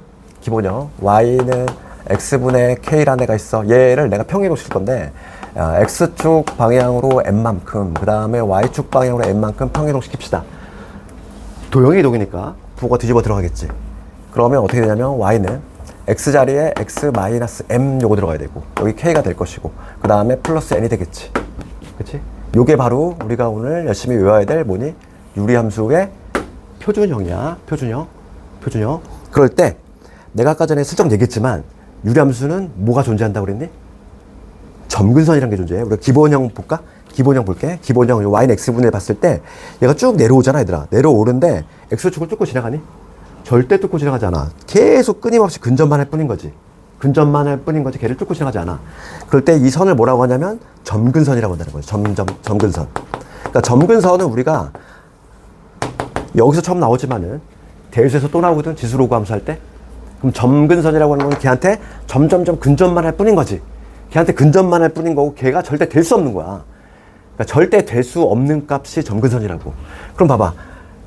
y는 x분의 k라는 애가 있어. 얘를 내가 평행이동 시킬 건데, x축 방향으로 n만큼, 그 다음에 y축 방향으로 n만큼 평행이동 시킵시다. 도형의 이동이니까 부호가 뒤집어 들어가겠지. 그러면 어떻게 되냐면 y는 x자리에 x-m 요거 들어가야 되고, 여기 k가 될 것이고, 그 다음에 플러스 n이 되겠지. 그치? 요게 바로 우리가 오늘 열심히 외워야 될 뭐니? 유리함수의 표준형이야. 표준형. 그럴 때 내가 아까 전에 슬쩍 얘기했지만 유리함수는 뭐가 존재한다고 그랬니? 점근선이라는 게 존재해. 우리가 기본형 볼까? 기본형 볼게. 기본형 y는 x분의 봤을 때 얘가 쭉 내려오잖아, 얘들아. 내려오는데 x축을 뚫고 지나가니? 절대 뚫고 지나가지 않아. 계속 끊임없이 근접만 할 뿐인 거지. 걔를 뚫고 지나가지 않아. 그럴 때 이 선을 뭐라고 하냐면 점근선이라고 한다는 거지. 점근선. 그러니까 점근선은 우리가 여기서 처음 나오지만은 대수에서 또 나오거든. 지수로그 함수할 때. 그럼 점근선이라고 하는 건 걔한테 점점점 근접만 할 뿐인 거지. 걔한테 근접만 할 뿐인 거고 걔가 절대 될 수 없는 거야. 그러니까 절대 될 수 없는 값이 점근선이라고. 그럼 봐봐.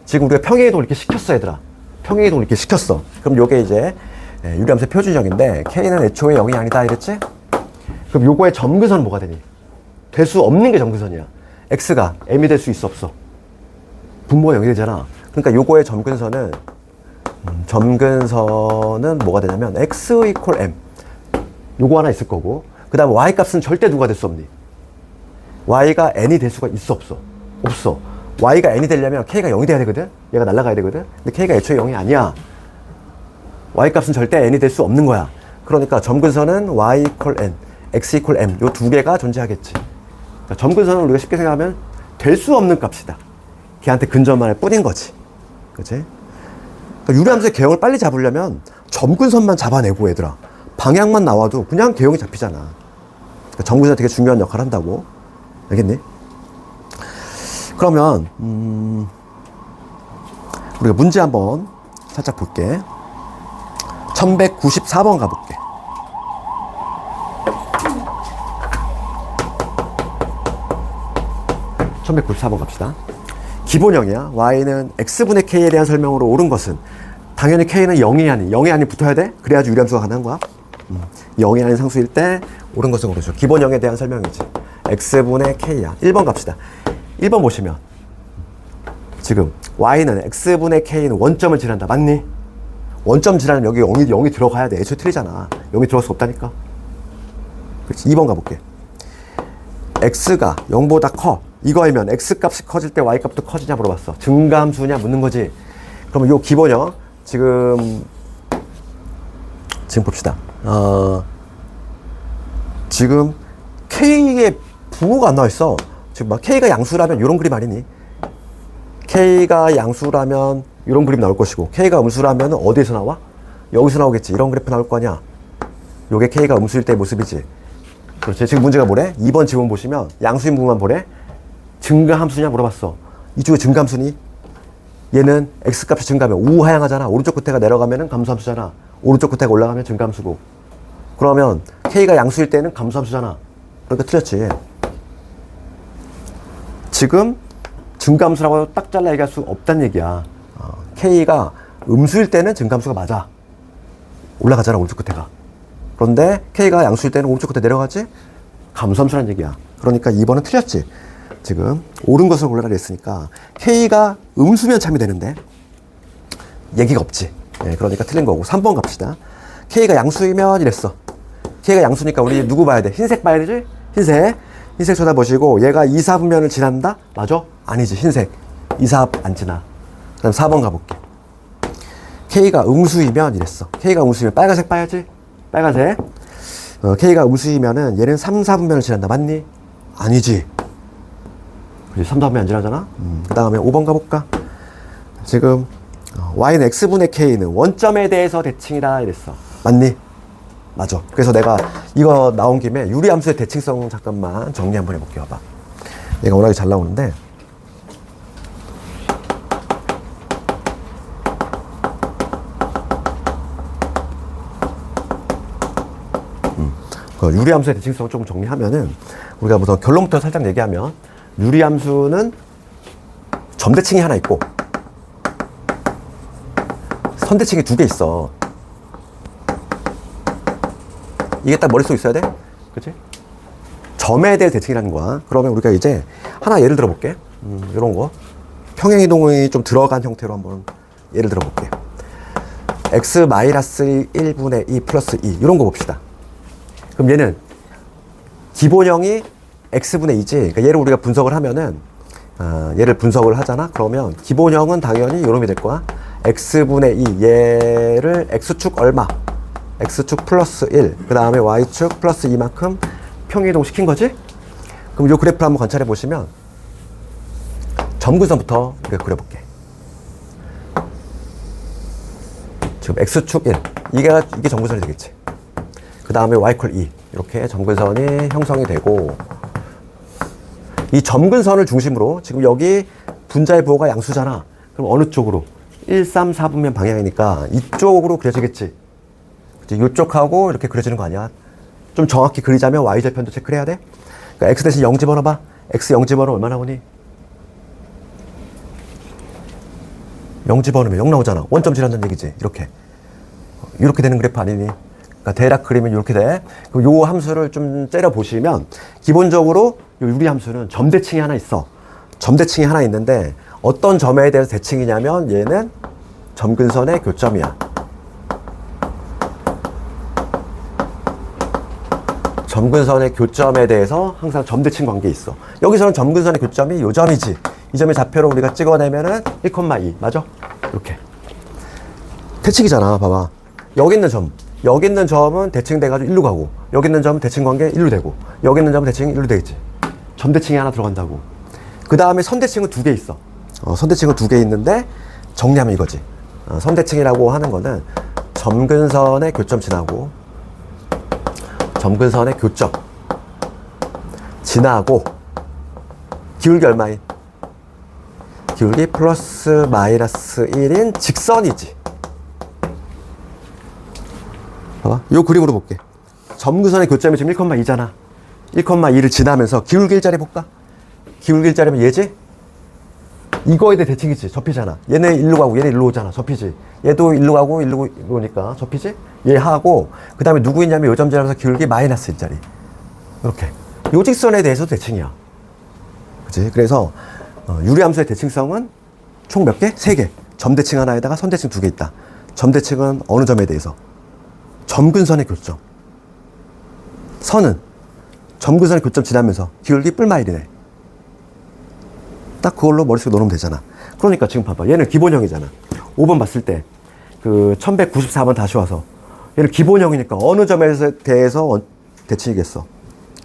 지금 우리가 평행이동 이렇게 시켰어, 얘들아. 평행이동 이렇게 시켰어. 그럼 요게 이제 유리함수의 표준형인데 k는 애초에 0이 아니다 이랬지? 그럼 요거의 점근선은 뭐가 되니? 될 수 없는 게 점근선이야. x가 m이 될 수 있어, 없어? 분모가 0이 되잖아. 그러니까 요거의 점근선은 뭐가 되냐면 x equal m 요거 하나 있을 거고, 그 다음 y 값은 절대 누가 될 수 없니? y가 n이 될 수가 있어, 없어? 없어. y가 n이 되려면 k가 0이 돼야 되거든? 얘가 날아가야 되거든? 근데 k가 애초에 0이 아니야. y 값은 절대 n이 될 수 없는 거야. 그러니까 점근선은 y equal n, x equal m 요 두 개가 존재하겠지. 그러니까 점근선은 우리가 쉽게 생각하면 될 수 없는 값이다. 걔한테 근접만 할 뿐인 거지. 그치? 그러니까 유리함수의 개형을 빨리 잡으려면 점근선만 잡아내고, 얘들아. 방향만 나와도 그냥 개형이 잡히잖아. 그러니까 점근선이 되게 중요한 역할을 한다고. 알겠니? 그러면 우리가 문제 한번 살짝 볼게. 1194번 가볼게. 갑시다. 기본형이야. y는 x분의 k에 대한 설명으로 옳은 것은 당연히 k는 0이 아니 붙어야 돼? 그래야지 유리함수가 가능한 거야. 0이 아닌 상수일 때 옳은 것은 그렇죠. 기본형에 대한 설명이지. x분의 k야. 1번 갑시다. 1번 보시면 지금 y는 x분의 k는 원점을 지난다. 맞니? 원점 지나면 여기 0이 들어가야 돼. 애초에 틀리잖아. 0이 들어갈 수 없다니까. 그렇지. 2번 가볼게. x가 0보다 커. 이거이면 x값이 커질 때 y값도 커지냐 물어봤어. 증가함수냐 묻는 거지. 그러면 요 기본형 지금 봅시다. 지금 k의 부호가 안 나와 있어. 지금 막 k가 양수라면 이런 그림 아니니? k가 양수라면 이런 그림 나올 것이고, k가 음수라면 어디에서 나와? 여기서 나오겠지. 이런 그래프 나올 거 아니야. 요게 k가 음수일 때의 모습이지. 그렇지. 지금 문제가 뭐래? 2번 지문 보시면 양수인 부분만 보래. 증가함수냐 물어봤어. 이쪽에 증가함수니? 얘는 x값이 증가하면 우하향하잖아. 오른쪽 끝에가 내려가면 감소함수잖아. 오른쪽 끝에가 올라가면 증가함수고. 그러면 k가 양수일 때는 감소함수잖아. 그러니까 틀렸지. 지금 증가함수라고 딱 잘라 얘기할 수 없다는 얘기야. k가 음수일 때는 증가함수가 맞아. 올라가잖아, 오른쪽 끝에가. 그런데 k가 양수일 때는 오른쪽 끝에 내려가지? 감소함수라는 얘기야. 그러니까 2번은 틀렸지. 지금 옳은 것을 골라라 했으니까 k가 음수면 참이 되는데 얘기가 없지. 네, 그러니까 틀린 거고. 3번 갑시다. k가 양수이면 이랬어. k가 양수니까 우리 누구 봐야 돼? 흰색 봐야 되지? 흰색 쳐다보시고, 얘가 2, 4분면을 지난다? 맞아? 아니지. 흰색 2, 4 안 지나. 그 다음 4번 가볼게. k가 음수이면 이랬어. k가 음수이면 빨간색 봐야지. 빨간색. k가 음수이면은 얘는 3, 4분면을 지난다. 맞니? 아니지. 그치? 3, 4분면 안 지나잖아. 그 다음에 5번 가볼까? 지금 y는 x분의 k는 원점에 대해서 대칭이다 이랬어. 맞니? 맞아. 그래서 내가 이거 나온 김에 유리함수의 대칭성 잠깐만 정리 한번 해볼게. 봐봐. 얘가 워낙에 잘 나오는데, 그 유리함수의 대칭성 조금 정리하면은 우리가 우선 결론부터 살짝 얘기하면 유리함수는 점대칭이 하나 있고 선대칭이 두 개 있어. 이게 딱 머릿속에 있어야 돼? 그치? 점에 대해 대칭이라는 거야. 그러면 우리가 이제 하나 예를 들어 볼게. 이런 거. 평행이동이 좀 들어간 형태로 한번 예를 들어 볼게. x-1분의 2 플러스 2 이런 거 봅시다. 그럼 얘는 기본형이 x분의 2지. 그러니까 얘를 우리가 분석을 하면은 얘를 분석을 하잖아. 그러면 기본형은 당연히 요놈이 될 거야. x분의 2 얘를 x축 얼마? x축 플러스 1 그 다음에 y축 플러스 2만큼 평행이동 시킨 거지? 그럼 이 그래프를 한번 관찰해 보시면 점근선부터 우리가 그려볼게. 지금 x축 1 이게 점근선이 되겠지. 그 다음에 y 콜 2 이렇게 점근선이 형성이 되고 이 점근선을 중심으로 지금 여기 분자의 부호가 양수잖아. 그럼 어느 쪽으로? 1, 3, 4분면 방향이니까 이쪽으로 그려지겠지. 그치? 이쪽하고 이렇게 그려지는 거 아니야? 좀 정확히 그리자면 y절편도 체크를 해야 돼. 그러니까 x 대신 0 집어넣어봐. x 0 집어넣으면 얼마 나오니? 0 집어넣으면 0 나오잖아. 원점 지난다는 얘기지. 이렇게 되는 그래프 아니니? 그러니까 대략 그리면 이렇게 돼. 그럼 요 함수를 좀 째려 보시면 기본적으로 요 유리 함수는 점대칭이 하나 있어. 점대칭이 하나 있는데 어떤 점에 대해서 대칭이냐면 얘는 점근선의 교점이야. 점근선의 교점에 대해서 항상 점대칭 관계 있어. 여기서는 점근선의 교점이 요 점이지. 이 점의 좌표로 우리가 찍어내면은 1,2 맞아? 이렇게 대칭이잖아. 봐봐. 여기 있는 점은 대칭돼가지고 1로 가고 여기 있는 점은 대칭 관계 1로 되고 여기 있는 점은 대칭이 1로 되겠지. 점대칭이 하나 들어간다고. 그 다음에 선대칭은 두 개 있어. 선대칭은 두 개 있는데 정리하면 이거지. 선대칭이라고 하는 거는 점근선의 교점 지나고 점근선의 교점 지나고 기울기 얼마인? 기울기 플러스 마이너스 1인 직선이지. 봐봐. 요 그림으로 볼게. 점근선의 교점이 지금 1,2잖아. 1,2를 지나면서 기울기 일자리 볼까? 기울기 일자리면 얘지? 이거에 대해 대칭이지. 접히잖아. 얘네 일로 가고 얘네 일로 오잖아. 접히지. 얘도 일로 가고 일로 오니까 접히지? 얘 하고 그 다음에 누구 있냐면 요 점 지나면서 기울기 마이너스 일자리. 이렇게. 요 직선에 대해서도 대칭이야. 그치? 그래서 유리함수의 대칭성은 총 몇 개? 3개. 점대칭 하나에다가 선대칭 2개 있다. 점대칭은 어느 점에 대해서? 점근선의 교점. 선은 점근선의 교점 지나면서 기울기 뿔마일이네. 딱 그걸로 머릿속에 넣으면 되잖아. 그러니까 지금 봐봐. 얘는 기본형이잖아. 5번 봤을 때 그 1194번 다시 와서 얘는 기본형이니까 어느 점에 대해서 대칭이겠어.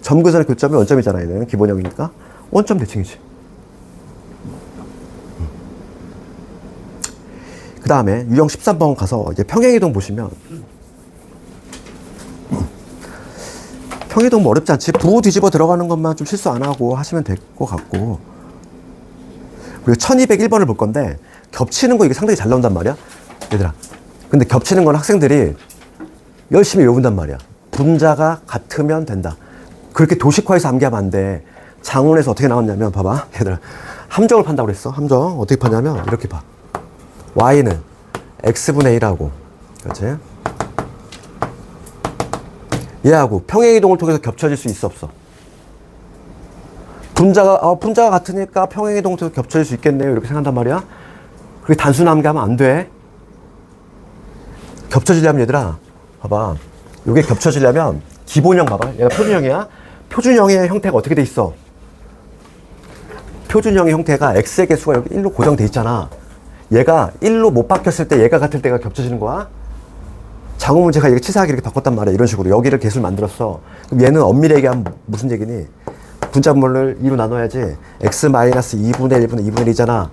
점근선의 교점이 원점이잖아. 얘는 기본형이니까 원점 대칭이지. 그 다음에 유형 13번 가서 이제 평행이동 보시면 평행이동 뭐 어렵지 않지. 부호 뒤집어 들어가는 것만 좀 실수 안 하고 하시면 될 것 같고. 그리고 1201번을 볼 건데 겹치는 거 이게 상당히 잘 나온단 말이야. 얘들아. 근데 겹치는 건 학생들이 열심히 외운단 말이야. 분자가 같으면 된다. 그렇게 도식화해서 암기하면 안 돼. 장문에서 어떻게 나왔냐면 봐봐. 얘들아. 함정을 판다고 그랬어. 함정. 어떻게 파냐면 이렇게 봐. y는 x분의 1하고 그렇지? 얘하고 평행이동을 통해서 겹쳐질 수 있어 없어? 분자가 같으니까 평행이동을 통해서 겹쳐질 수 있겠네요. 이렇게 생각한단 말이야. 그게 단순 암기하면 안 돼. 겹쳐지려면 얘들아 봐봐. 이게 겹쳐지려면 기본형 봐봐. 얘가 표준형이야. 표준형의 형태가 어떻게 돼 있어? 표준형의 형태가 x의 개수가 여기 1로 고정돼 있잖아. 얘가 1로 못 바뀌었을 때 얘가 같을 때가 겹쳐지는 거야. 장호 문제가 이렇게 치사하게 이렇게 바꿨단 말이야. 이런 식으로 여기를 개수를 만들었어. 그럼 얘는 엄밀히 얘기하면 무슨 얘기니? 분자분모를 2로 나눠야지. x-2분의 1분의 2분의 1이잖아.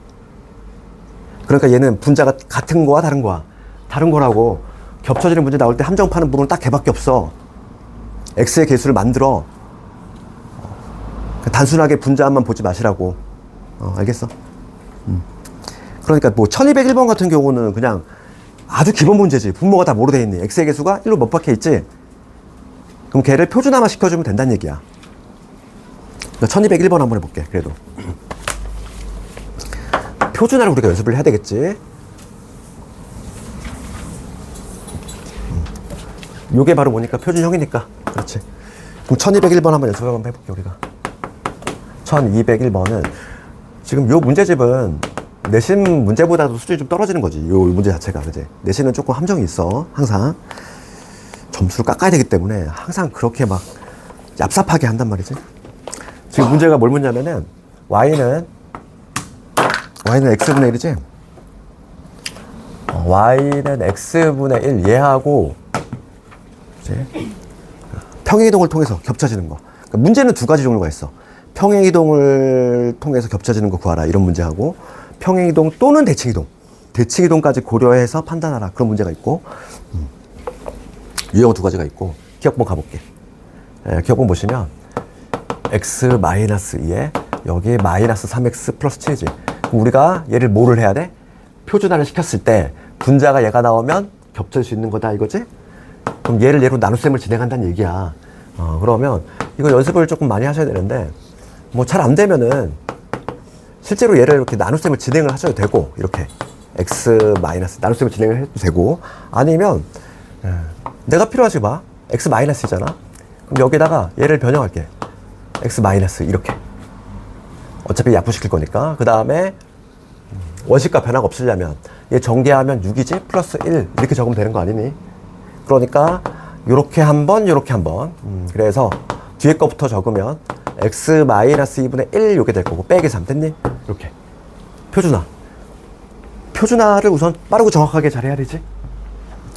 그러니까 얘는 분자가 같은 거와 다른 거야. 다른 거라고. 겹쳐지는 문제 나올 때 함정 파는 부분은 딱 걔밖에 없어. x의 개수를 만들어. 단순하게 분자만 보지 마시라고. 알겠어? 그러니까 뭐 1201번 같은 경우는 그냥 아주 기본 문제지. 분모가 다 뭐로 돼 있니? x의 개수가 1로 못 박혀 있지? 그럼 그럼 걔를 표준화만 시켜주면 된다는 얘기야. 그러니까 1201번 한번 해볼게. 그래도 표준화를 우리가 연습을 해야 되겠지. 요게 바로 뭐니까 표준형이니까. 그렇지. 그럼 1201번 한번 연습을 한번 해볼게. 우리가 1201번은 지금 요 문제집은 내신 문제보다도 수준이 좀 떨어지는 거지. 요 문제 자체가. 그지? 내신은 조금 함정이 있어. 항상 점수를 깎아야 되기 때문에 항상 그렇게 막 얍삽하게 한단 말이지. 지금 문제가 뭘 묻냐면은 y는 x분의 1이지. y는 x분의 1 얘하고 이제 평행이동을 통해서 겹쳐지는 거. 그러니까 문제는 두 가지 종류가 있어. 평행이동을 통해서 겹쳐지는 거 구하라 이런 문제하고, 평행이동 또는 대칭이동까지 고려해서 판단하라 그런 문제가 있고, 유형 두 가지가 있고. 기억본 가볼게. 기억본 보시면 x-2에 여기 마이너스 3x 플러스 7이지. 우리가 얘를 뭐를 해야 돼? 표준화를 시켰을 때 분자가 얘가 나오면 겹칠 수 있는 거다 이거지? 그럼 얘를 얘로 나눗셈을 진행한다는 얘기야. 그러면 이거 연습을 조금 많이 하셔야 되는데, 뭐 잘 안 되면은 실제로 얘를 이렇게 나눗셈을 진행을 하셔도 되고, 이렇게 x 마이너스 나눗셈을 진행을 해도 되고, 아니면 내가 필요하지 봐. x 마이너스잖아. 그럼 여기다가 얘를 변형할게. x 마이너스 이렇게. 어차피 약분시킬 거니까. 그 다음에 원식과 변화가 없으려면 얘 전개하면 6이지 플러스 1 이렇게 적으면 되는 거 아니니? 그러니까 요렇게 한번 요렇게 한번. 그래서 뒤에 거부터 적으면 x 마이너스 2분의 1 요게 될 거고, 빼기 3 됐니? 이렇게 표준화를 우선 빠르고 정확하게 잘 해야 되지.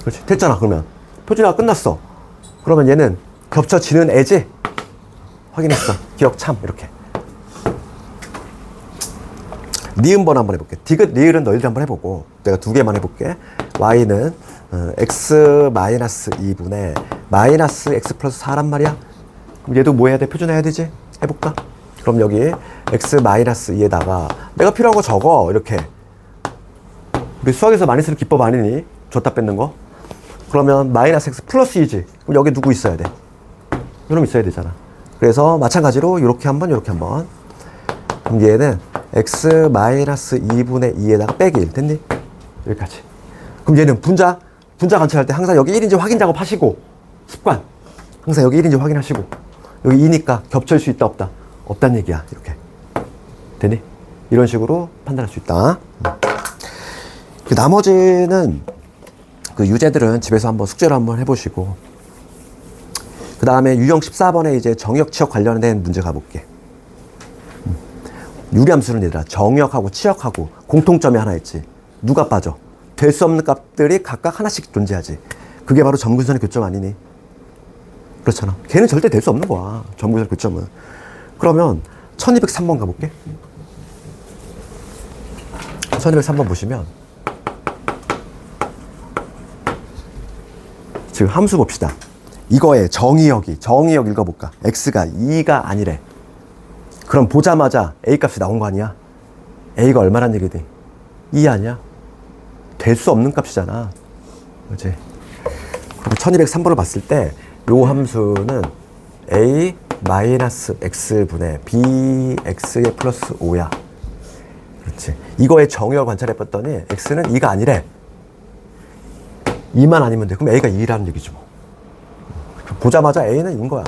그렇지, 됐잖아. 그러면 표준화가 끝났어. 그러면 얘는 겹쳐지는 애지? 확인했어. 기억 참. 이렇게 니은번 한번 해볼게. 디귿 리을은 너희들 한번 해보고, 내가 두 개만 해볼게. y는 x 마이너스 2분의 마이너스 x 플러스 4란 말이야. 그럼 얘도 뭐 해야 돼? 표준화해야 되지? 해볼까? 그럼 여기 x 마이너스 2에다가 내가 필요한 거 적어. 이렇게. 우리 수학에서 많이 쓰는 기법 아니니? 줬다 뺏는 거. 그러면 마이너스 x 플러스 2지. 그럼 여기 누구 있어야 돼? 이놈 있어야 되잖아. 그래서 마찬가지로 이렇게 한번 이렇게 한번. 그럼 얘는 x 마이너스 2분의 2에다가 빼기 1 됐니? 여기까지. 그럼 얘는 분자 관찰할 때 항상 여기 1인지 확인 작업 하시고, 습관 항상 여기 1인지 확인하시고, 여기 2니까 겹칠 수 있다 없다? 없다는 얘기야. 이렇게 되니? 이런 식으로 판단할 수 있다. 그 나머지는 그 유제들은 집에서 한번 숙제로 한번 해보시고, 그 다음에 유형 14번에 이제 정역 치역 관련된 문제 가볼게. 유리함수는 얘들아, 정역하고 치역하고 공통점이 하나 있지. 누가 빠져? 될 수 없는 값들이 각각 하나씩 존재하지. 그게 바로 점근선의 교점 아니니? 그렇잖아. 걔는 절대 될 수 없는 거야, 점근선의 교점은. 그러면 1203번 가볼게. 1203번 보시면 지금 함수 봅시다. 이거에 정의역 읽어볼까? x가 2가 아니래. 그럼 보자마자 a 값이 나온 거 아니야? a가 얼마란 얘기지? 2 아니야? 될 수 없는 값이잖아. 그렇지? 그럼 1203번을 봤을 때 요 함수는 a 마이너스 x분의 bx의 플러스 5야. 그렇지? 이거의 정의역을 관찰해봤더니 x는 2가 아니래. 2만 아니면 돼. 그럼 a가 2라는 얘기지 뭐. 보자마자 a는 2인 거야.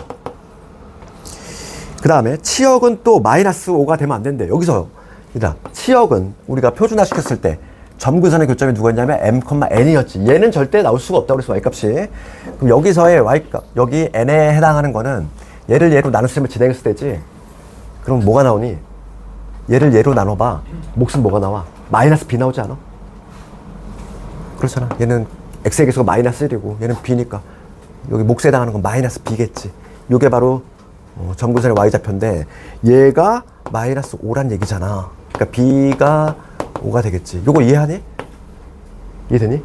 그 다음에 치역은 또 마이너스 5가 되면 안 된대. 여기서 치역은 우리가 표준화 시켰을 때 점근선의 교점이 누구였냐면 m,n이었지. 얘는 절대 나올 수가 없다고 그랬어, y값이. 그럼 여기서의 y값, 여기 n에 해당하는 거는 얘를 얘로 나눗셈을 진행했을 때지. 그럼 뭐가 나오니? 얘를 얘로 나눠봐. 몫은 뭐가 나와? 마이너스 b 나오지 않아? 그렇잖아. 얘는 x의 개수가 마이너스 1이고 얘는 b니까 여기 몫에 해당하는 건 마이너스 b겠지. 요게 바로 점근선의 y좌표인데 얘가 마이너스 5란 얘기잖아. 그러니까 b가 5가 되겠지. 요거 이해하니? 이해되니?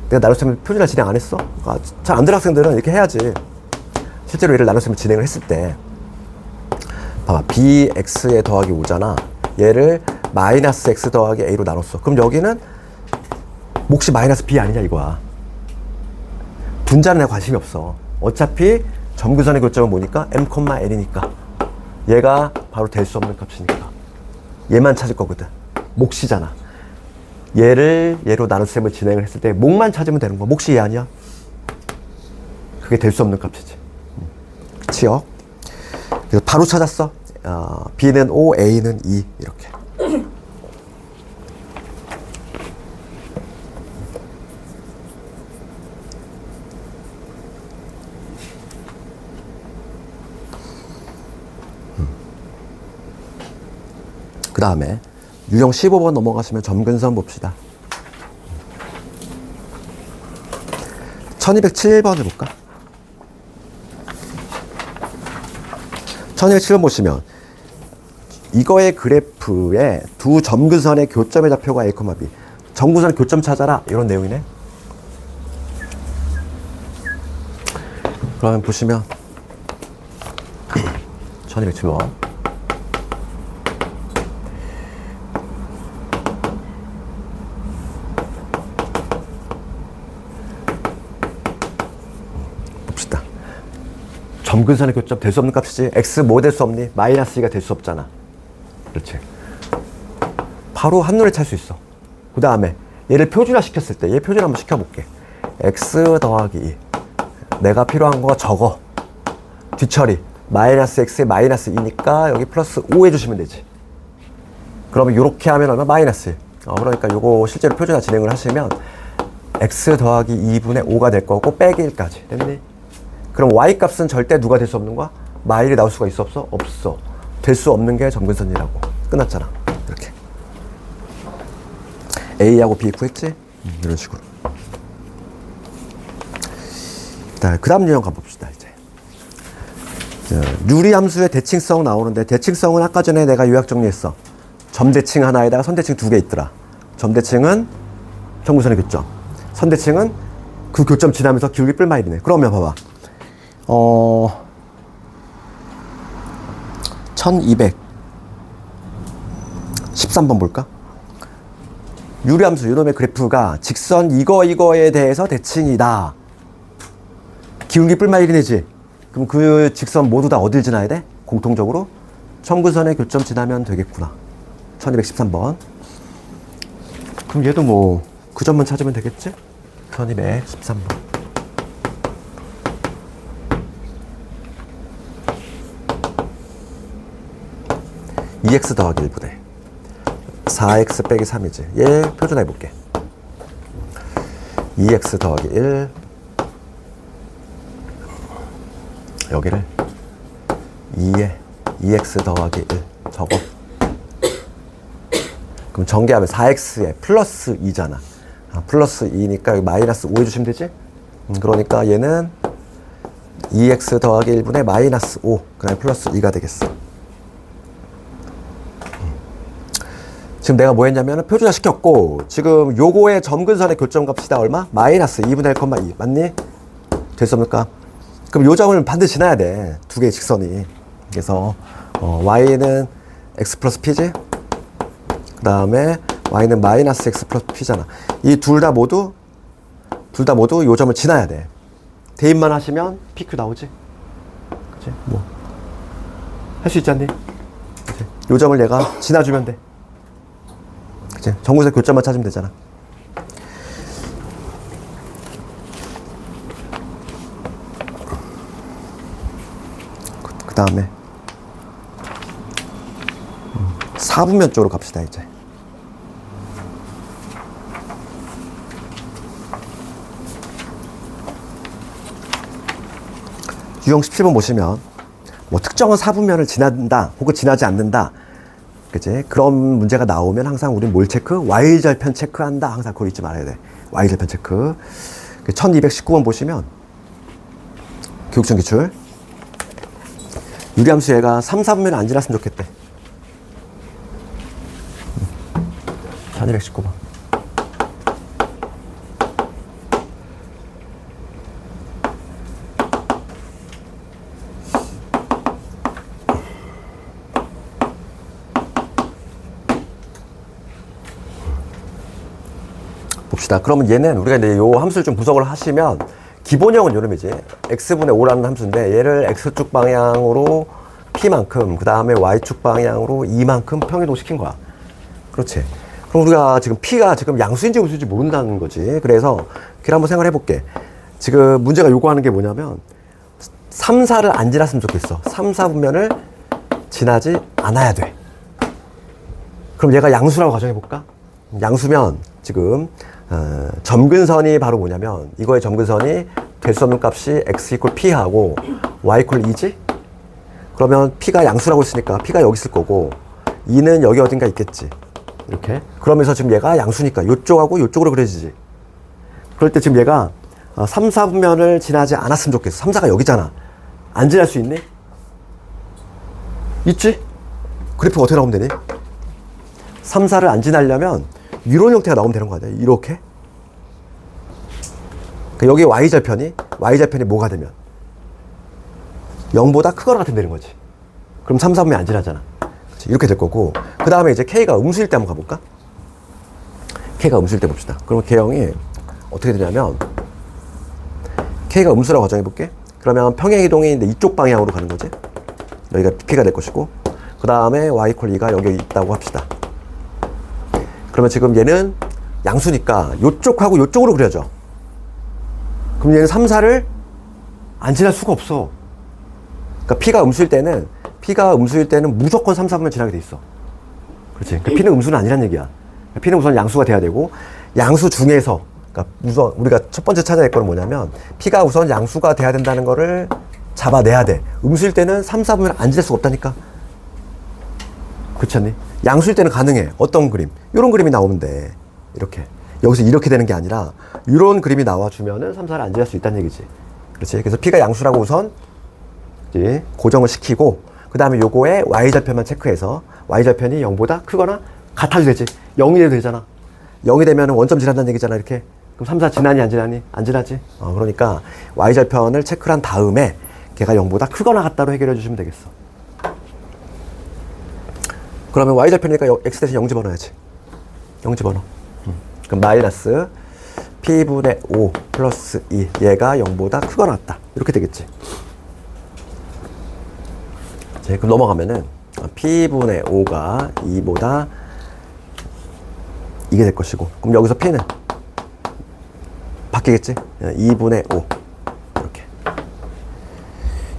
내가 나눗셈을 표준화 진행 안 했어? 그러니까 잘 안 되는 학생들은 이렇게 해야지. 실제로 얘를 나눗셈을 진행을 했을 때 봐봐. bx에 더하기 5잖아. 얘를 마이너스 x 더하기 a로 나눴어. 그럼 여기는 몫이 마이너스 b 아니냐 이거야. 분자는 내가 관심이 없어. 어차피 점근선의 교점은 뭐니까? m,n이니까 얘가 바로 될 수 없는 값이니까 얘만 찾을 거거든. 몫이잖아. 얘로 나눗셈을 진행을 했을 때 몫만 찾으면 되는 거야. 몫이 얘 아니야? 그게 될 수 없는 값이지. 그치요? 그래서 바로 찾았어. B는 5, A는 2 이렇게. 그 다음에 유형 15번 넘어가시면 점근선 봅시다. 1207번을 볼까? 1207번 보시면 이거의 그래프에 두 점근선의 교점의 좌표가 A, B. 점근선의 교점 찾아라. 이런 내용이네. 그러면 보시면 1207번 봅시다. 점근선의 교점 될 수 없는 값이지. X 뭐 될 수 없니? 마이너스 2가 될 수 없잖아. 그렇지. 바로 한눈에 찰 수 있어. 그 다음에 얘를 표준화 시켰을 때 얘 표준화 한번 시켜볼게. X 더하기 2. 내가 필요한 거가 저거. 뒤처리. 마이너스 X에 마이너스 2니까 여기 플러스 5 해주시면 되지. 그러면 이렇게 하면 얼마? 마이너스 1. 그러니까 요거 실제로 표준화 진행을 하시면 X 더하기 2분의 5가 될 거고 빼기 1까지. 됐니? 그럼 Y 값은 절대 누가 될 수 없는 거야? 마일이 나올 수가 있어 없어? 없어. 될 수 없는 게 점근선이라고. 끝났잖아. 이렇게. A하고 B 구했지? 이런 식으로. 그 다음 유형 가봅시다, 이제. 유리함수의 대칭성 나오는데, 대칭성은 아까 전에 내가 요약 정리했어. 점대칭 하나에다가 선대칭 2개 있더라. 점대칭은 점근선의 교점. 선대칭은 그 교점 지나면서 기울기 뿔마일이네. 그러면 봐봐. 1213번 볼까? 유리함수, 이놈의 그래프가 직선 이거에 대해서 대칭이다. 기울기 뿔마일이네지. 그럼 그 직선 모두 다 어딜 지나야 돼? 공통적으로 점근선의 교점 지나면 되겠구나. 1213번. 그럼 얘도 뭐 그 점만 찾으면 되겠지? 1213번. (2x) 더하기 1분의 4x 빼기 3이지. 얘 표준화 해볼게. 2x 더하기 1 여기를 2에 2x 더하기 1 저거. 그럼 전개하면 4x에 플러스 2잖아. 플러스 2니까 여기 마이너스 5 해주시면 되지? 그러니까 얘는 2x 더하기 1분의 마이너스 5 그 다음에 플러스 2가 되겠어. 지금 내가 뭐 했냐면 표준화 시켰고 지금 요거의 점근선의 교점값이 다 얼마? 마이너스 2분의 1,2 맞니? 될 수 없을까? 그럼 요 점을 반드시 지나야 돼. 두 개의 직선이. 그래서 y는 x 플러스 p지? 그 다음에 y는 마이너스 x 플러스 p잖아. 이 둘 다 모두 요 점을 지나야 돼. 대입만 하시면 pq 나오지? 그치? 뭐 할 수 있지 않니? 그치? 요 점을 내가 지나주면 돼. 그치? 점근선 교점만 찾으면 되잖아. 그 다음에 4분면 쪽으로 갑시다. 이제 유형 17번 보시면 뭐 특정한 4분면을 지난다 혹은 지나지 않는다, 그치? 그런 문제가 나오면 항상 우리 뭘 체크? Y절편 체크한다. 항상 그걸 잊지 말아야 돼. Y절편 체크. 1219번 보시면 교육청 기출 유리함수 얘가 3, 4분면 안 지났으면 좋겠대. 1219번. 봅시다. 그러면 얘는 우리가 이제 요 함수를 좀 분석을 하시면 기본형은 요놈이지. x분의 5라는 함수인데 얘를 x축 방향으로 p만큼, 그 다음에 y축 방향으로 2만큼 평이동 시킨 거야. 그렇지. 그럼 우리가 지금 p가 지금 양수인지 음수인지 모른다는 거지. 그래서 그걸 한번 생각해 볼게. 지금 문제가 요구하는 게 뭐냐면 3, 4를 안 지났으면 좋겠어. 3, 4분면을 지나지 않아야 돼. 그럼 얘가 양수라고 가정해 볼까? 양수면 지금 점근선이 바로 뭐냐면 이거의 점근선이 될 수 없는 값이 x 이퀄 p하고 y 이퀄 2지? 그러면 p가 양수라고 했으니까 p가 여기 있을 거고 2는 여기 어딘가 있겠지. 이렇게. 그러면서 지금 얘가 양수니까 요쪽하고 요쪽으로 그려지지. 그럴 때 지금 얘가 3, 4분면을 지나지 않았으면 좋겠어. 3, 4가 여기잖아. 안 지날 수 있니? 있지? 그래프가 어떻게 나오면 되니? 3, 4를 안 지나려면 이런 형태가 나오면 되는 거 아니야? 이렇게? 여기 y절편이 뭐가 되면? 0보다 크거나 같으면 되는 거지. 그럼 3, 4분면 안 지나잖아. 그치? 이렇게 될 거고. 그 다음에 이제 k가 음수일 때 한번 가볼까? k가 음수일 때 봅시다. 그럼 개형이 어떻게 되냐면 k가 음수라고 가정해 볼게. 그러면 평행이동이 이쪽 방향으로 가는 거지. 여기가 p가 될 것이고 그 다음에 y 이퀄 2가 여기 있다고 합시다. 그러면 지금 얘는 양수니까 요쪽하고 요쪽으로 그려져. 그럼 얘는 3, 4를 안 지날 수가 없어. 그러니까 p가 음수일 때는 무조건 3, 4분면 지나게 돼 있어. 그렇지. 그러니까 p는 음수는 아니란 얘기야. p는 우선 양수가 돼야 되고 양수 중에서 그러니까 우선 우리가 첫 번째 찾아야 될 거는 뭐냐면 p가 우선 양수가 돼야 된다는 거를 잡아내야 돼. 음수일 때는 3, 4분면 안 지날 수가 없다니까. 그렇지 않니? 양수일 때는 가능해. 어떤 그림? 이런 그림이 나오면 돼. 이렇게. 여기서 이렇게 되는 게 아니라 이런 그림이 나와주면은 3, 4를 안 지날 수 있다는 얘기지. 그렇지. 그래서 p가 양수라고 우선 이제 고정을 시키고 그 다음에 요거에 y절편만 체크해서 y절편이 0보다 크거나 같아도 되지. 0이 돼도 되잖아. 0이 되면 원점 지난다는 얘기잖아. 이렇게. 그럼 3, 4 지나니 안 지나니? 안 지나지. 그러니까 y절편을 체크를 한 다음에 걔가 0보다 크거나 같다로 해결해 주시면 되겠어. 그러면 y절편이니까 x 대신 0 집어넣어야지. 0 집어넣어. 그럼 마이너스 p분의 5 플러스 2 얘가 0보다 크거나 같다. 이렇게 되겠지. 자, 그럼 넘어가면은 p분의 5가 2보다 이게 될 것이고 그럼 여기서 p는 바뀌겠지? 2분의 5 이렇게.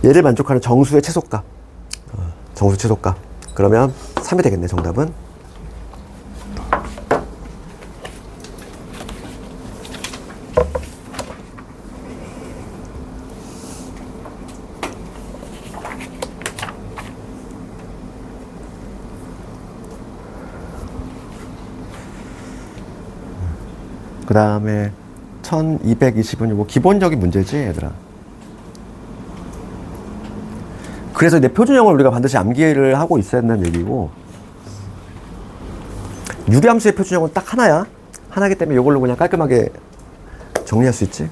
얘를 만족하는 정수의 최소값. 정수 최소값. 그러면 3이 되겠네, 정답은. 그 다음에 1220은 이거 기본적인 문제지, 얘들아. 그래서 내 표준형을 우리가 반드시 암기를 하고 있어야 된다는 얘기고, 유리함수의 표준형은 딱 하나야. 하나기 때문에 이걸로 그냥 깔끔하게 정리할 수 있지.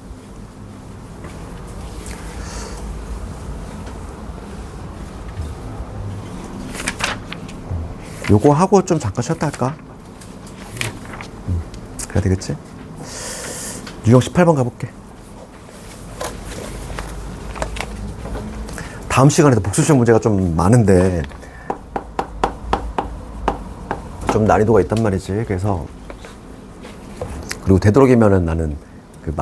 요거 하고 좀 잠깐 쉬었다 할까? 그래야 되겠지? 유형 18번 가볼게. 다음 시간에도 복수시험 문제가 좀 많은데 좀 난이도가 있단 말이지. 그래서 그리고 되도록이면은 나는 그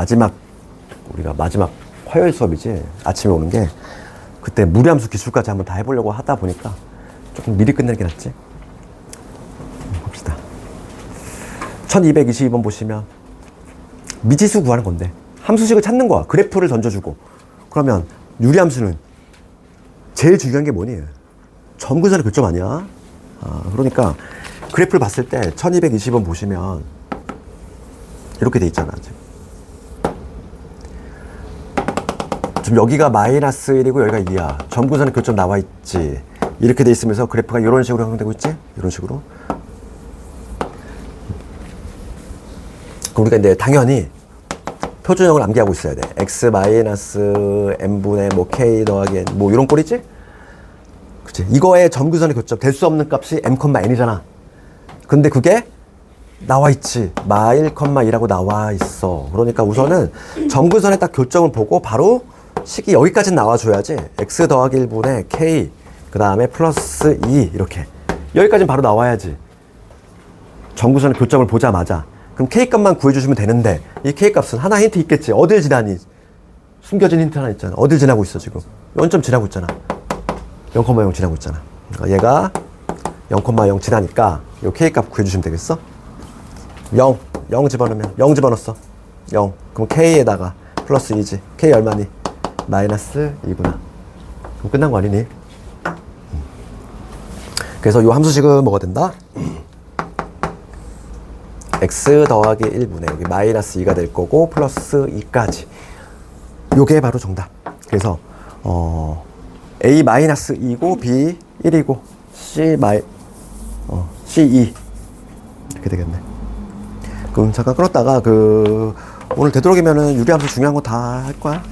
우리가 마지막 화요일 수업이지, 아침에 오는 게, 그때 무리함수 기술까지 한번 다 해보려고 하다 보니까 조금 미리 끝내는 게 낫지. 봅시다. 1222번 보시면 미지수 구하는 건데 함수식을 찾는 거야. 그래프를 던져주고. 그러면 유리함수는 제일 중요한 게 뭐니? 점근선의 교점 아니야? 그러니까 그래프를 봤을 때 1220번 보시면 이렇게 돼 있잖아. 지금 여기가 마이너스 1이고 여기가 2야. 점근선의 교점 나와 있지. 이렇게 돼 있으면서 그래프가 이런 식으로 형성되고 있지? 이런 식으로. 그럼 우리가 이제 당연히 표준형을 암기하고 있어야 돼. x 마이너스 n분의 뭐 k 더하기 n 뭐 이런 꼴이지? 그치? 이거의 점근선의 교점 될 수 없는 값이 m, n이잖아. 근데 그게 나와 있지. 마1, 2라고 나와 있어. 그러니까 우선은 정근선에 딱 교점을 보고 바로 식이 여기까지 나와줘야지. x 더하기 1분의 k 그 다음에 플러스 2 이렇게 여기까지는 바로 나와야지. 정근선의 교점을 보자마자. 그럼 k 값만 구해주시면 되는데 이 k 값은 하나 힌트 있겠지. 어딜 지나니? 숨겨진 힌트 하나 있잖아. 어딜 지나고 있어 지금? 0점 지나고 있잖아. 0,0 지나고 있잖아. 그러니까 얘가 0,0 지나니까 요 k 값 구해주시면 되겠어? 0 집어넣으면 0 집어넣었어. 0 그럼 k에다가 플러스 2지. k 얼마니? 마이너스 2구나. 그럼 끝난 거 아니니? 그래서 요 함수식은 뭐가 된다? x 더하기 1분의 여기 마이너스 2가 될 거고 플러스 2까지. 요게 바로 정답. 그래서 a 마이너스 2고 b 1이고 c 2 이렇게 되겠네. 그럼 잠깐 끊었다가 오늘 되도록이면은 유리함수 중요한 거 다 할 거야.